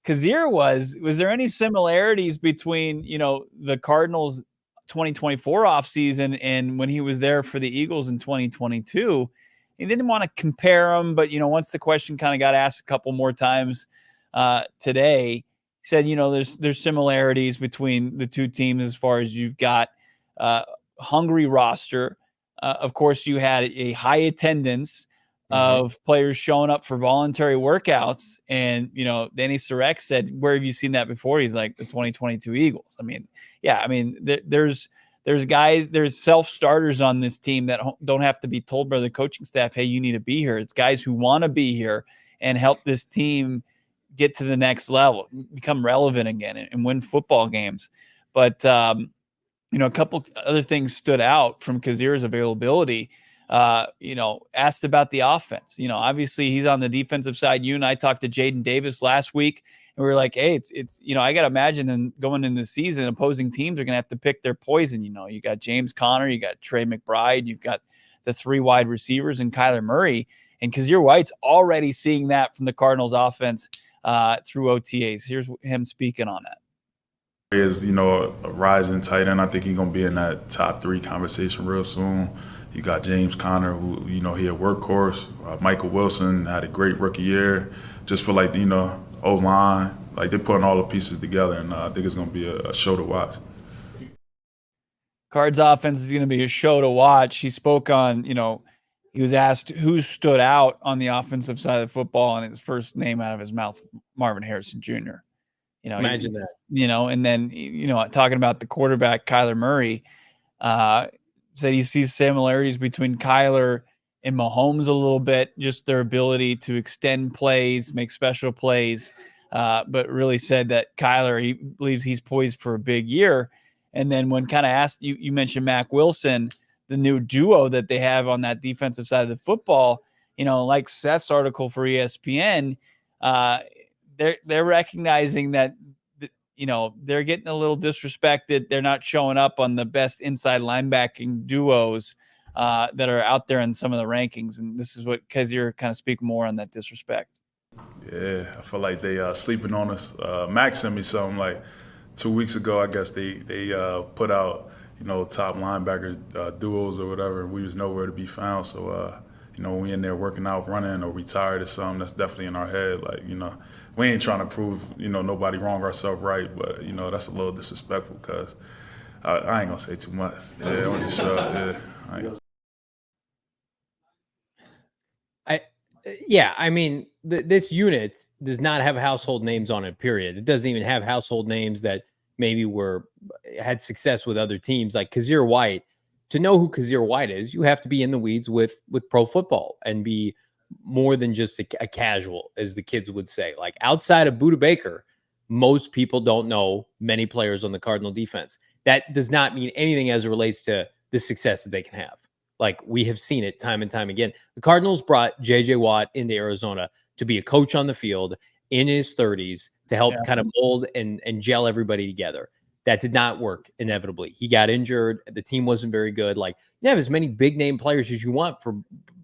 Kyzir was there any similarities between, the Cardinals 2024 offseason and when he was there for the Eagles in 2022? He didn't want to compare them, but, once the question kind of got asked a couple more times today, he said, there's similarities between the two teams as far as you've got hungry roster. Of course, you had a high attendance of players showing up for voluntary workouts. And, Danny Sarek said, where have you seen that before? He's like, the 2022 Eagles. I mean, there's guys, there's self-starters on this team that don't have to be told by the coaching staff, hey, you need to be here. It's guys who want to be here and help this team get to the next level, become relevant again and win football games. But, a couple other things stood out from Kyzir's availability. Asked about the offense. Obviously he's on the defensive side. You and I talked to Jaden Davis last week, and we were like, hey, it's I got to imagine going into the season, opposing teams are going to have to pick their poison. You got James Conner, you got Trey McBride, you've got the three wide receivers and Kyler Murray. And Kyzir White's already seeing that from the Cardinals offense through OTAs. Here's him speaking on that. Is a rising tight end. I think he's gonna be in that top 3 conversation real soon. You got James Conner, who he a workhorse. Michael Wilson had a great rookie year. Just for O-line, they're putting all the pieces together, and I think it's gonna be a show to watch. Cards offense is gonna be a show to watch. He spoke on he was asked who stood out on the offensive side of the football, and his first name out of his mouth, Marvin Harrison Jr. Imagine that. And then, talking about the quarterback, Kyler Murray, said he sees similarities between Kyler and Mahomes a little bit, just their ability to extend plays, make special plays, but really said that Kyler, he believes he's poised for a big year. And then when kind of asked, you mentioned Mack Wilson, the new duo that they have on that defensive side of the football, like Seth's article for ESPN, they're recognizing that, they're getting a little disrespected. They're not showing up on the best inside linebacking duos that are out there in some of the rankings. And this is what Kyzir kind of speak more on that disrespect. Yeah, I feel like they sleeping on us. Max sent me something like 2 weeks ago. I guess they put out, top linebacker duos or whatever, and we was nowhere to be found. So, we in there working out, running, or retired or something. That's definitely in our head. We ain't trying to prove, nobody wrong or ourselves right, but, that's a little disrespectful because I ain't going to say too much. Yeah, I'm just, I mean, this unit does not have household names on it, period. It doesn't even have household names that maybe had success with other teams like Kyzir White. To know who Kyzir White is, you have to be in the weeds with pro football and be more than just a casual, as the kids would say. Like, outside of Budda Baker, most people don't know many players on the Cardinal defense. That does not mean anything as it relates to the success that they can have. Like, we have seen it time and time again. The Cardinals brought J.J. Watt into Arizona to be a coach on the field in his 30s to help kind of mold and gel everybody together. That did not work, inevitably. He got injured. The team wasn't very good. Like, you have as many big-name players as you want,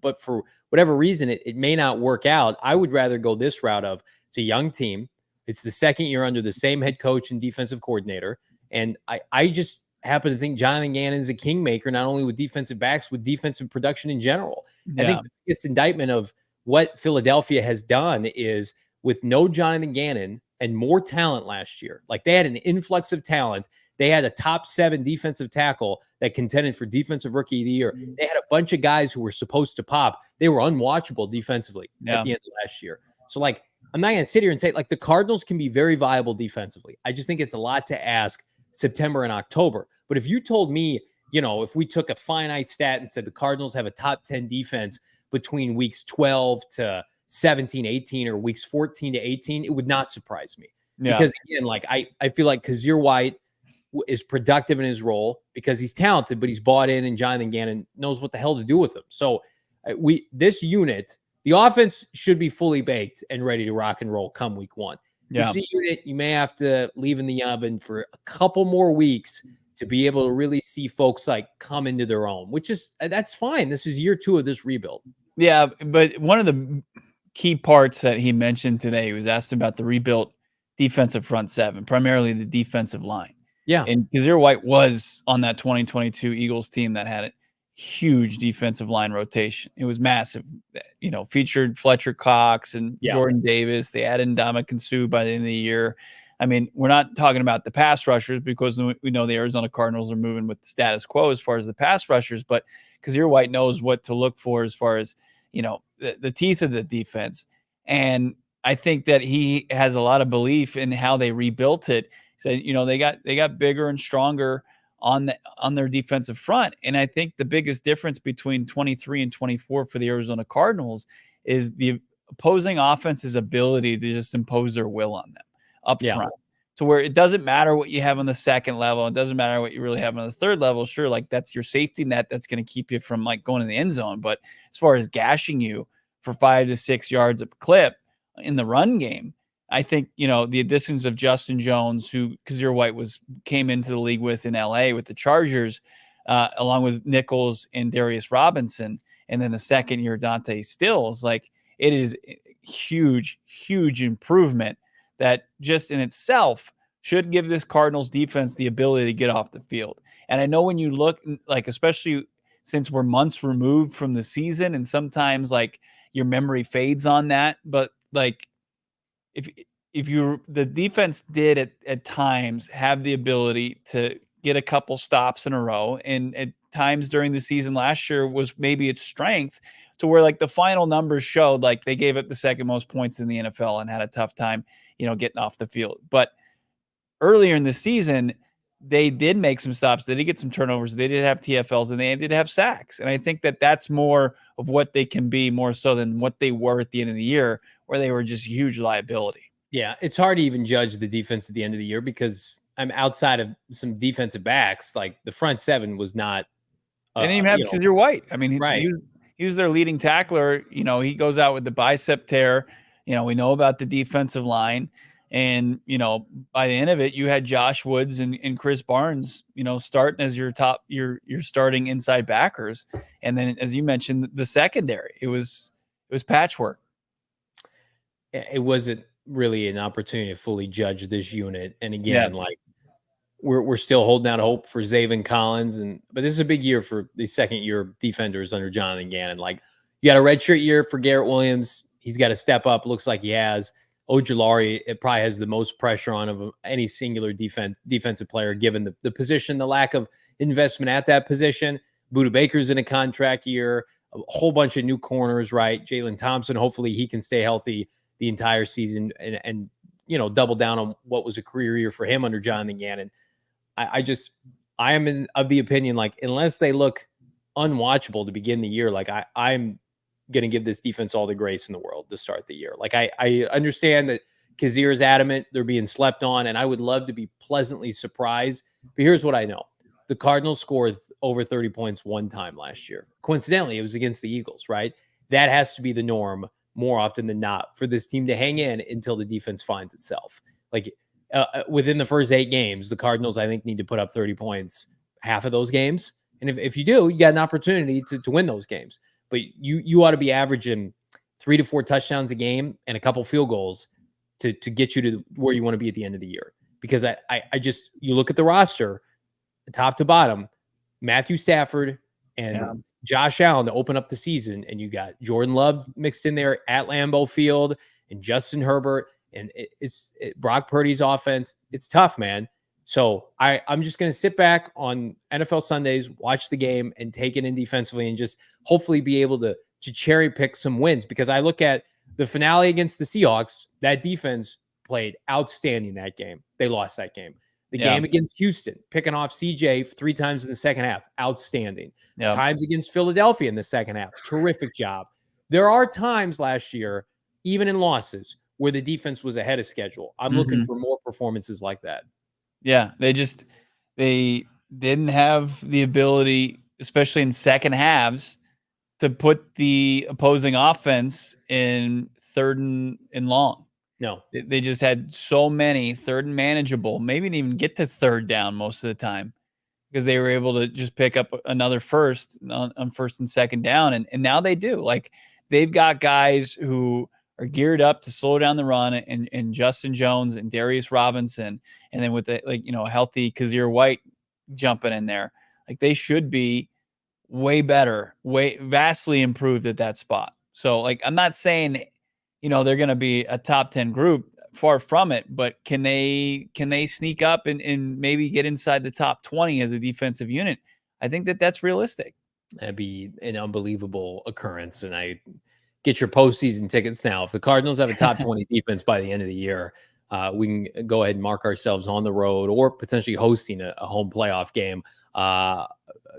but for whatever reason, it may not work out. I would rather go this route of, it's a young team. It's the second year under the same head coach and defensive coordinator. And I just happen to think Jonathan Gannon is a kingmaker, not only with defensive backs, with defensive production in general. I think the biggest indictment of what Philadelphia has done is, with no Jonathan Gannon and more talent last year, like, they had an influx of talent They had a top 7 defensive tackle that contended for defensive rookie of the year. They had a bunch of guys who were supposed to pop. They were unwatchable defensively at the end of last year. So like, I'm not going to sit here and say like the Cardinals can be very viable defensively. I just think it's a lot to ask September and October. But if you told me, if we took a finite stat and said the Cardinals have a top 10 defense between weeks 12 to 17, 18, or weeks 14 to 18, it would not surprise me. Yeah. Because again, like I feel like Kyzir White is productive in his role because he's talented, but he's bought in, and Jonathan Gannon knows what the hell to do with him. So this unit, the offense should be fully baked and ready to rock and roll come week 1. Yeah. The C unit, you may have to leave in the oven for a couple more weeks to be able to really see folks like come into their own, that's fine. This is year 2 of this rebuild. Yeah, but one of the key parts that he mentioned today, he was asked about the rebuilt defensive front 7, primarily the defensive line. Yeah. And Kyzir White was on that 2022 Eagles team that had a huge defensive line rotation. It was massive, featured Fletcher Cox and Jordan Davis. They added Ndamukong Suh by the end of the year. I mean, we're not talking about the pass rushers because we know the Arizona Cardinals are moving with the status quo as far as the pass rushers, but Kyzir White knows what to look for as far as, the teeth of the defense. And I think that he has a lot of belief in how they rebuilt it. He said, they got bigger and stronger on their defensive front. And I think the biggest difference between 23 and 24 for the Arizona Cardinals is the opposing offense's ability to just impose their will on them up front, to where it doesn't matter what you have on the second level. It doesn't matter what you really have on the third level. Sure, like that's your safety net that's going to keep you from like going in the end zone. But as far as gashing you for 5 to 6 yards of clip in the run game, I think, the additions of Justin Jones, who Kyzir White came into the league with in LA with the Chargers, along with Nichols and Darius Robinson, and then the second year Dante Stills, like it is huge, huge improvement that just in itself should give this Cardinals defense the ability to get off the field. And I know when you look, like, especially since we're months removed from the season, and sometimes like your memory fades on that, but like the defense did at times have the ability to get a couple stops in a row, and at times during the season last year was maybe its strength, to where like the final numbers showed like they gave up the second most points in the NFL and had a tough time, getting off the field. But earlier in the season, they did make some stops. They did get some turnovers. They did have TFLs, and they did have sacks. And I think that that's more of what they can be, more so than what they were at the end of the year, where they were just huge liability. Yeah, it's hard to even judge the defense at the end of the year because I'm outside of some defensive backs. Like the front 7 was not. They didn't even have Kyzir White. I mean, right. He was their leading tackler. He goes out with the bicep tear. We know about the defensive line. And, by the end of it, you had Josh Woods and Chris Barnes, starting as your starting inside backers. And then, as you mentioned, the secondary, it was patchwork. It wasn't really an opportunity to fully judge this unit. And again, like we're still holding out hope for Zaven Collins, but this is a big year for the second year defenders under Jonathan Gannon. Like you got a redshirt year for Garrett Williams. He's got to step up. Looks like he has. Ojulari, it probably has the most pressure on of any singular defensive player, given the position, the lack of investment at that position. Budda Baker's in a contract year, a whole bunch of new corners, right? Jalen Thompson, hopefully he can stay healthy the entire season and double down on what was a career year for him under Jonathan Gannon. I am of the opinion, like, unless they look unwatchable to begin the year, like I'm going to give this defense all the grace in the world to start the year. Like I understand that Kyzir is adamant they're being slept on, and I would love to be pleasantly surprised. But here's what I know. The Cardinals scored over 30 points one time last year. Coincidentally, it was against the Eagles, right? That has to be the norm more often than not for this team to hang in until the defense finds itself. Like within the first 8 games, the Cardinals, I think, need to put up 30 points half of those games. And if you do, you got an opportunity to win those games. But you ought to be averaging 3 to 4 touchdowns a game and a couple field goals to get you to where you want to be at the end of the year. Because I just, you look at the roster, top to bottom, Matthew Stafford and Josh Allen to open up the season, and you got Jordan Love mixed in there at Lambeau Field, and Justin Herbert, and it's Brock Purdy's offense. It's tough, man. So I'm just going to sit back on NFL Sundays, watch the game, and take it in defensively, and just hopefully be able to cherry pick some wins, because I look at the finale against the Seahawks. That defense played outstanding that game. They lost that game. The game against Houston, picking off CJ 3 times in the second half, outstanding. Times against Philadelphia in the second half, terrific job. There are times last year, even in losses, where the defense was ahead of schedule. I'm looking for more performances like that. Yeah, they didn't have the ability, especially in second halves, to put the opposing offense in third and long. No, they just had so many third and manageable, maybe didn't even get to third down most of the time, because they were able to just pick up another first on first and second down. And now they do. Like, they've got guys who are geared up to slow down the run, and Justin Jones and Darius Robinson. And then with the, healthy Kyzir White jumping in there, like, they should be way better, vastly improved at that spot. So, like, I'm not saying, they're going to be a top 10 group, far from it, but can they sneak up and maybe get inside the top 20 as a defensive unit? I think that's realistic. That'd be an unbelievable occurrence. And I get your postseason tickets now. If the Cardinals have a top 20 defense by the end of the year, we can go ahead and mark ourselves on the road, or potentially hosting a home playoff game.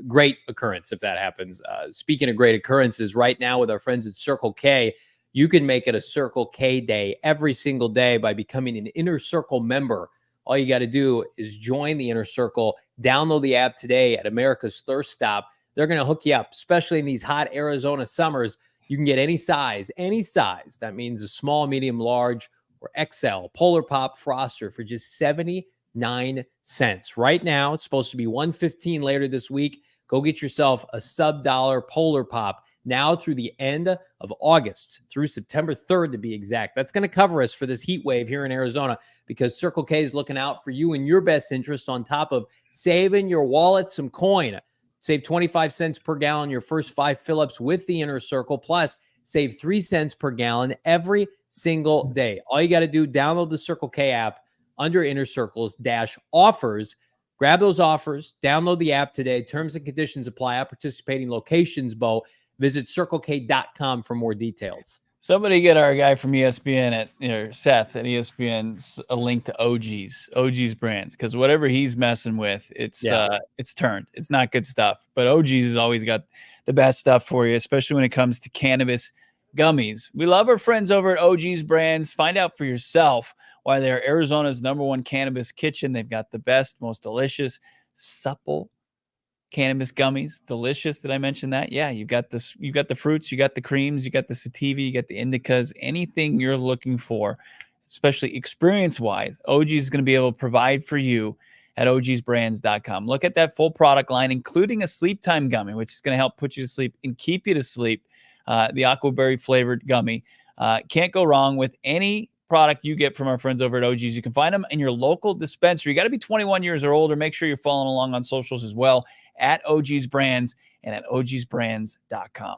Great occurrence if that happens. Speaking of great occurrences, right now with our friends at Circle K, you can make it a Circle K day every single day by becoming an Inner Circle member. All you got to do is join the Inner Circle, download the app today at America's Thirst Stop. They're going to hook you up, especially in these hot Arizona summers. You can get any size. That means a small, medium, large, or XL Polar Pop Froster for just 79 cents. Right now, it's supposed to be $1.15 later this week. Go get yourself a sub-dollar Polar Pop now through the end of August, through September 3rd to be exact. That's going to cover us for this heat wave here in Arizona, because Circle K is looking out for you and your best interest, on top of saving your wallet some coin. Save 25 cents per gallon your first 5 fill-ups with the Inner Circle, plus save 3 cents per gallon every single day. All you got to do, download the Circle K app under Inner Circles -offers. Grab those offers, download the app today. Terms and conditions apply at participating locations, Bo. Visit circlek.com for more details. Somebody get our guy from ESPN Seth at ESPN a link to OG's brands, because whatever he's messing with, it's turned. It's not good stuff. But OG's has always got the best stuff for you, especially when it comes to cannabis gummies. We love our friends over at OG's brands. Find out for yourself why they're Arizona's #1 cannabis kitchen. They've got the best, most delicious, supple cannabis gummies. Delicious. Did I mention that? Yeah, you got this. You got the fruits, you got the creams, you got the sativa, you got the indicas, anything you're looking for, especially experience-wise, OG is going to be able to provide for you at ogsbrands.com. Look at that full product line, including a sleep time gummy, which is going to help put you to sleep and keep you to sleep. The aquaberry flavored gummy. Can't go wrong with any product you get from our friends over at OG's. You can find them in your local dispensary. You got to be 21 years or older. Make sure you're following along on socials as well, at OG's Brands and at ogsbrands.com.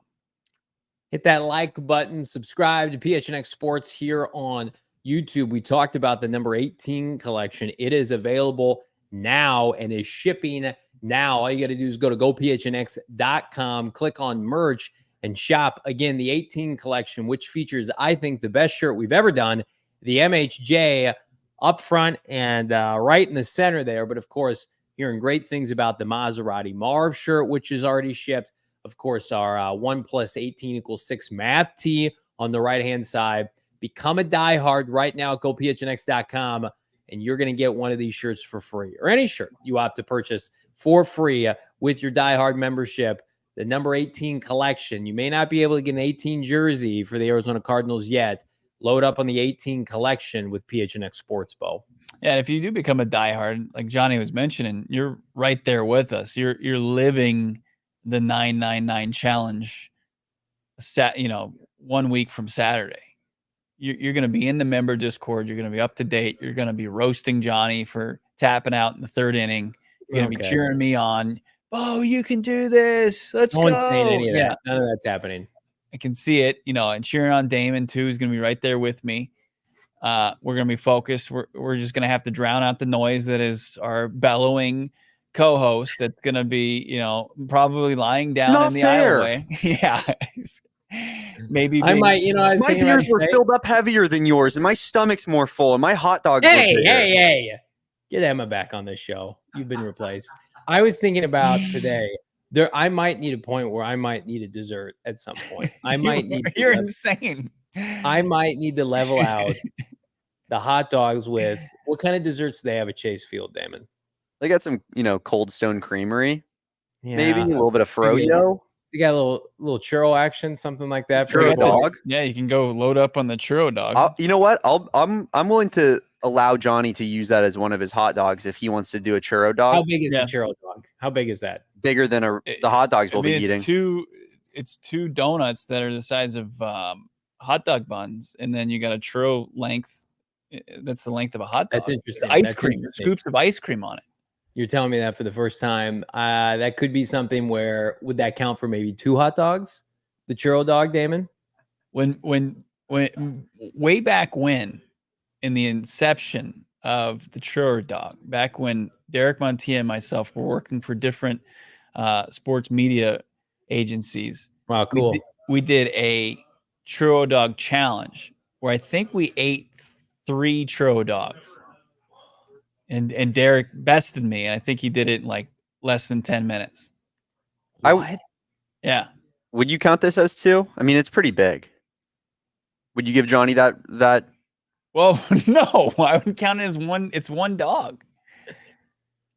Hit that like button, subscribe to PHNX Sports here on YouTube. We talked about the number 18 collection. It is available now and is shipping now. All you got to do is go to gophnx.com, click on merch, and shop. Again, the 18 collection, which features, I think, the best shirt we've ever done, the MHJ up front and right in the center there. But of course, hearing great things about the Maserati Marv shirt, which is already shipped. Of course, our 1 + 18 = 6 math tee on the right-hand side. Become a diehard right now at gophnx.com, and you're going to get one of these shirts for free, or any shirt you opt to purchase for free with your diehard membership. The number 18 collection. You may not be able to get an 18 jersey for the Arizona Cardinals yet. Load up on the 18 collection with PHNX Sports, Bo. Yeah, and if you do become a diehard, like Johnny was mentioning, you're right there with us. You're living the 999 challenge. 1 week from Saturday. You're going to be in the member Discord. You're going to be up to date. You're going to be roasting Johnny for tapping out in the third inning. You're going to be cheering me on. Oh, you can do this. Let's go. No one's saying any of that. None of that's happening. I can see it, and cheering on Damon too is going to be right there with me. we're going to be focused. We're just going to have to drown out the noise that is our bellowing co-host that's going to be, probably lying down Not in the fair. aisleway. Yeah. Maybe I might, I was my thinking beers about were filled up heavier than yours, and my stomach's more full, and my hot dogs were bigger. Hey, get Emma back on this show. You've been replaced. I was thinking about today. I might need a point where I might need a dessert at some point. I might need. You're insane. I might need to level out the hot dogs with what kind of desserts they have at Chase Field, Damon. They got some, Cold Stone Creamery, Yeah, maybe a little bit of froyo. You got a little churro action, something like that. Churro dog. Yeah, you can go load up on the churro dog. You know what? I'm willing to allow Johnny to use that as one of his hot dogs if he wants to do a churro dog. How big is the churro dog? How big is that? Bigger than the hot dogs we'll be eating. It's two donuts that are the size of hot dog buns, and then you got a churro length. That's the length of a hot dog. That's interesting. Ice cream, scoops of ice cream on it. You're telling me that for the first time. That could be something where would that count for maybe 2 hot dogs? The churro dog, Damon? When way back when, in the inception of the churro dog, back when Derek Montilla and myself were working for different sports media agencies. Wow, cool. We did a churro dog challenge where I think we ate 3 churro dogs. And Derek bested me, and I think he did it in like less than 10 minutes. What? Yeah. Would you count this as 2? I mean, it's pretty big. Would you give Johnny that? Well, no, I would count it as one. It's one dog.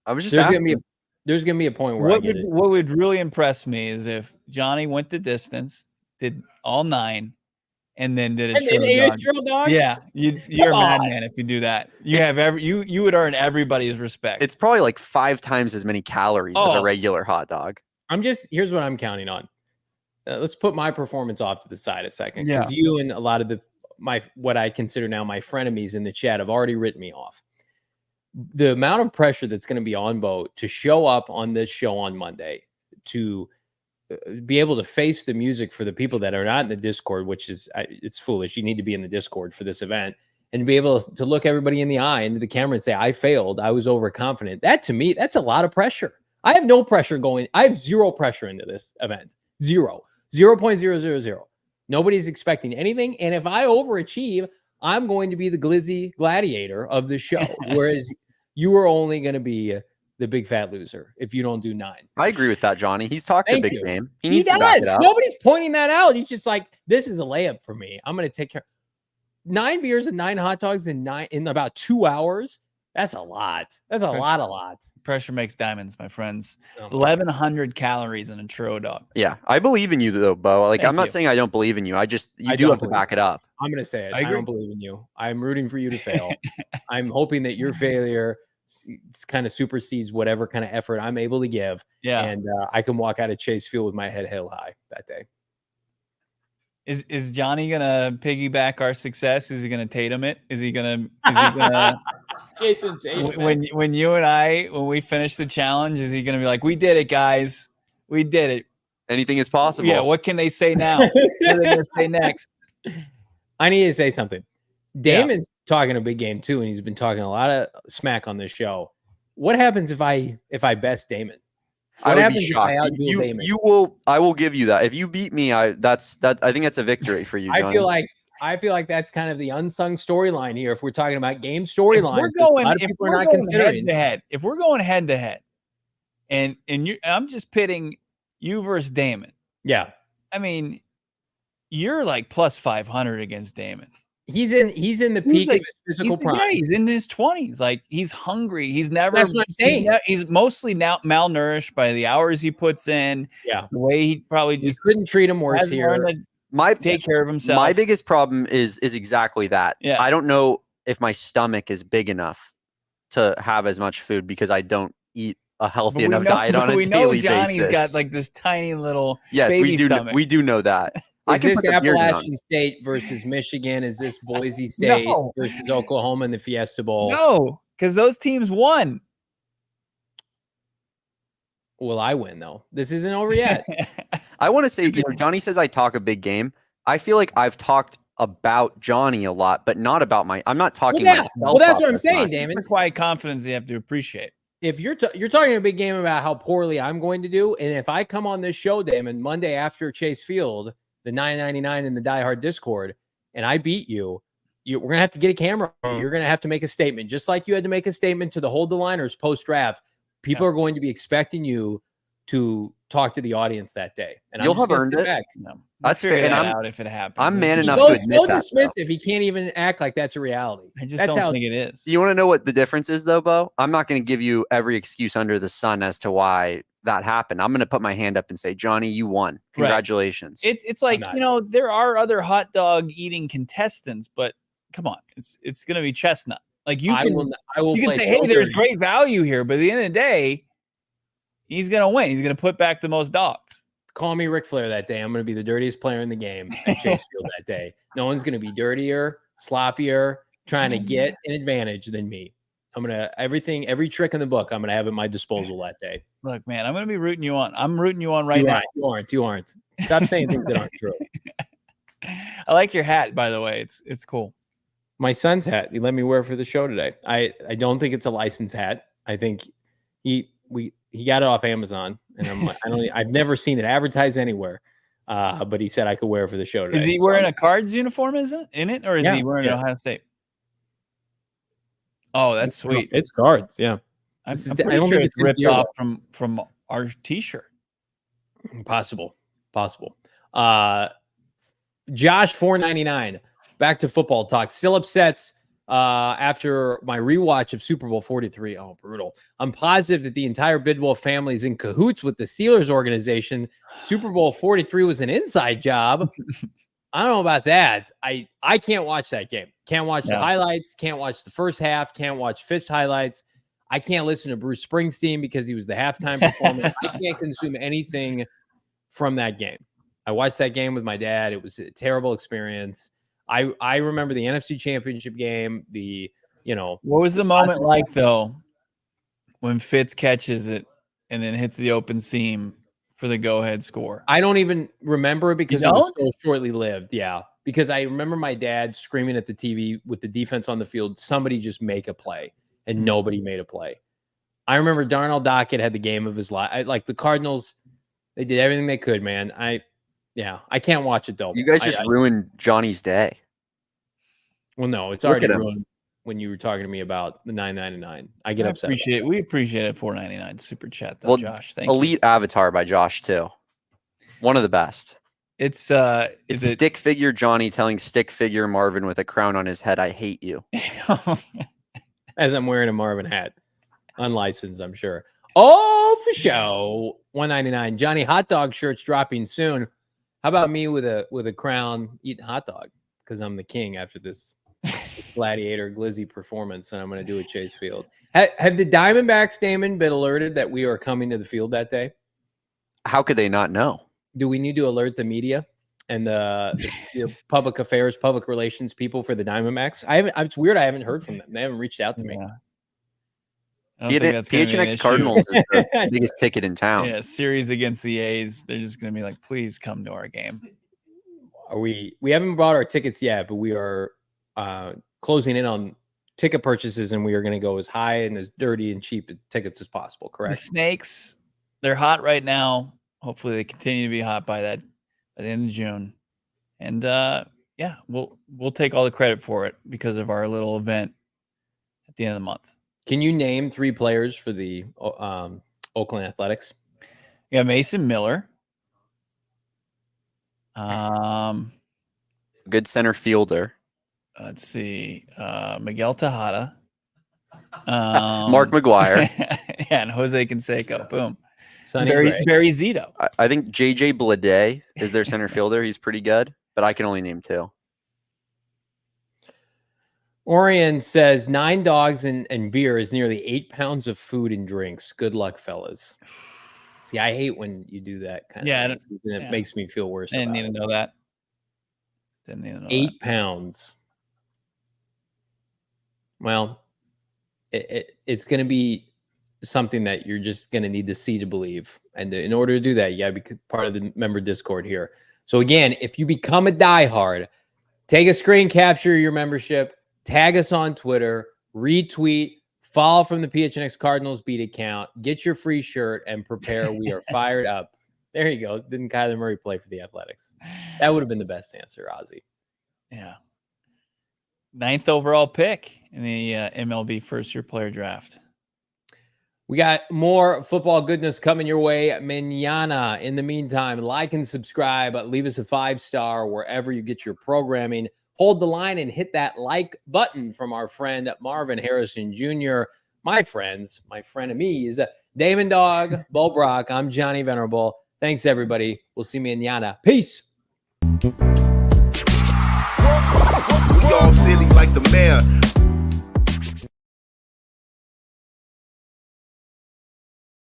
I was just asking. There's gonna be a point where what would really impress me is if Johnny went the distance, did all 9, and then did a churro dog. Yeah, you're a madman if you do that. You would earn everybody's respect. It's probably like 5 times as many calories as a regular hot dog. Here's what I'm counting on. Let's put my performance off to the side a second, Yeah. because you and a lot of what I consider now my frenemies in the chat have already written me off. The amount of pressure that's going to be on Bo to show up on this show on Monday, to be able to face the music for the people that are not in the Discord, which is it's foolish. You need to be in the Discord for this event, and be able to look everybody in the eye into the camera and say, I failed. I was overconfident. That to me, that's a lot of pressure. I have no pressure going. I have 0 pressure into this event. 0.000. Nobody's expecting anything. And if I overachieve, I'm going to be the glizzy gladiator of the show. Whereas you are only going to be the big fat loser if you don't do 9. I agree with that, Johnny. He's talked a big game. He needs does. to back it up. Nobody's pointing that out. He's just like, this is a layup for me. I'm going to take care. 9 beers and 9 hot dogs in about 2 hours. That's a lot. That's a lot. Pressure makes diamonds, my friends. 1,100 calories in a churro dog. Yeah, I believe in you though, Bo. Like, I'm not saying I don't believe in you. I do have to back it up. I'm going to say it. I don't believe in you. I'm rooting for you to fail. I'm hoping that your failure kind of supersedes whatever kind of effort I'm able to give. Yeah. And I can walk out of Chase Field with my head held high that day. Is Johnny gonna piggyback our success? Is he gonna Tatum it? Is he gonna Jason Tatum? When you and when we finish the challenge, is he gonna be like, we did it, guys? We did it. Anything is possible. Yeah, what can they say now? What are they gonna say next? I need to say something. Damon's talking a big game too, and he's been talking a lot of smack on this show. What happens if I best Damon? What happens if I outdo Damon? I will give you that. If you beat me, I think that's a victory for you, Johnny. I feel like that's kind of the unsung storyline here. If we're talking about game storylines, if we're going head to head, and I'm just pitting you versus Damon. Yeah, I mean, you're like plus 500 against Damon. He's in the peak of his physical prime. Yeah, he's in his 20s. Like, he's hungry. He's never. That's what I'm saying. He's mostly now malnourished by the hours he puts in. Yeah, the way he probably just couldn't treat him worse here. Take care of himself. My biggest problem is exactly that. Yeah. I don't know if my stomach is big enough to have as much food because I don't eat a healthy enough diet on a daily basis. We know Johnny's got like this tiny little baby stomach. We do know that. Is this Appalachian State versus Michigan? Is this Boise State versus Oklahoma in the Fiesta Bowl? No, because those teams won. Will I win, though? This isn't over yet. I want to say, Johnny says I talk a big game. I feel like I've talked about Johnny a lot, but not about I'm not talking well, myself. Well, that's what I'm saying, much. Damon. The quiet confidence you have to appreciate. If you're talking a big game about how poorly I'm going to do, and if I come on this show, Damon, Monday after Chase Field, the 999 in the Die Hard Discord, and I beat you, we're going to have to get a camera. You're going to have to make a statement, just like you had to make a statement to the Hold the Liners post-draft. People are going to be expecting you to talk to the audience that day. And You'll have earned it. Back. No, that's fair. And out if it happens. I'm man enough to admit so dismissive. He can't even act like that's a reality. I just don't think it is. You want to know what the difference is, though, Bo? I'm not going to give you every excuse under the sun as to why that happened. I'm going to put my hand up and say, Johnny, you won. Congratulations. Right. It's like, there are other hot dog eating contestants, but come on, it's going to be Chestnut. Like you can say, hey, there's great value here, but at the end of the day, he's going to win. He's going to put back the most dogs. Call me Ric Flair that day. I'm going to be the dirtiest player in the game at Chase Field that day. No one's going to be dirtier, sloppier, trying to get an advantage than me. I'm going to every trick in the book I'm going to have at my disposal that day. Look, man, I'm going to be rooting you on. I'm rooting you on right now. You aren't. Stop saying things that aren't true. I like your hat, by the way. It's cool. My son's hat. He let me wear it for the show today. I don't think it's a licensed hat. I think he got it off Amazon, and I've never seen it advertised anywhere. But he said I could wear it for the show today. Is he wearing a Cards uniform? Is it in it, or is he wearing Ohio State? Oh, that's sweet. It's Cards. Yeah, I don't think it's ripped off from our T-shirt. Possible. Josh 499. Back to football talk. Still upsets after my rewatch of Super Bowl 43. Oh, brutal. I'm positive that the entire Bidwell family is in cahoots with the Steelers organization. Super Bowl 43 was an inside job. I don't know about that. I can't watch that game. Can't watch the highlights. Can't watch the first half. Can't watch Fish highlights. I can't listen to Bruce Springsteen because he was the halftime performer. I can't consume anything from that game. I watched that game with my dad. It was a terrible experience. I remember the NFC Championship game. What was the moment like though when Fitz catches it and then hits the open seam for the go-ahead score? I don't even remember it because it was so shortly lived. Yeah, because I remember my dad screaming at the TV with the defense on the field, somebody just make a play, and nobody made a play. I remember Darnell Dockett had the game of his life. Like the Cardinals, they did everything they could, man. I can't watch it though. You guys just ruined Johnny's day. Well, no, it's already ruined when you were talking to me about the 999. I get upset. We appreciate it. $4.99 super chat though, Josh. Thank you. Elite Avatar by Josh too. One of the best. It's stick figure Johnny telling stick figure Marvin with a crown on his head, I hate you. As I'm wearing a Marvin hat. Unlicensed, I'm sure. Oh, for show. $199. Johnny hot dog shirts dropping soon. How about me with a crown eating hot dog? Because I'm the king after this Gladiator Glizzy performance, and I'm going to do at Chase Field. Have the Diamondbacks, Damon, been alerted that we are coming to the field that day? How could they not know? Do we need to alert the media and the public affairs, public relations people for the Diamondbacks? It's weird. I haven't heard from them. They haven't reached out to me. PHNX Cardinals is the biggest ticket in town. Yeah, series against the A's. They're just going to be like, please come to our game. We haven't bought our tickets yet, but we are closing in on ticket purchases, and we are going to go as high and as dirty and cheap tickets as possible. Correct? The Snakes, they're hot right now. Hopefully, they continue to be hot by the end of June. And we'll take all the credit for it because of our little event at the end of the month. Can you name 3 players for the Oakland Athletics? Yeah, Mason Miller. Good center fielder. Let's see. Miguel Tejada. Mark McGuire. And Jose Canseco. Boom. Barry Zito. I think JJ Bleday is their center fielder. He's pretty good, but I can only name 2. Orion says 9 dogs and beer is nearly 8 pounds of food and drinks. Good luck, fellas. See, I hate when you do that kind of thing. It makes me feel worse. I didn't need to know that. 8 pounds. Well, it's going to be something that you're just going to need to see to believe. And in order to do that, you got to be part of the member Discord here. So again, if you become a diehard, Take a screen capture of your membership, tag us on Twitter, retweet, follow from the PHNX Cardinals beat account, get your free shirt, and prepare. We are fired up. There you go. Didn't Kyler Murray play for the Athletics? That would have been the best answer, Ozzy. Yeah. 9th overall pick in the MLB first-year player draft. We got more football goodness coming your way mañana. In the meantime, like and subscribe. Leave us a 5-star wherever you get your programming. Hold the line and hit that like button from our friend Marvin Harrison Jr. My frenemies, Damon, Dawg, Bo Brack. I'm Johnny Venerable. Thanks, everybody. We'll see you mañana. Peace. We all silly like the mayor.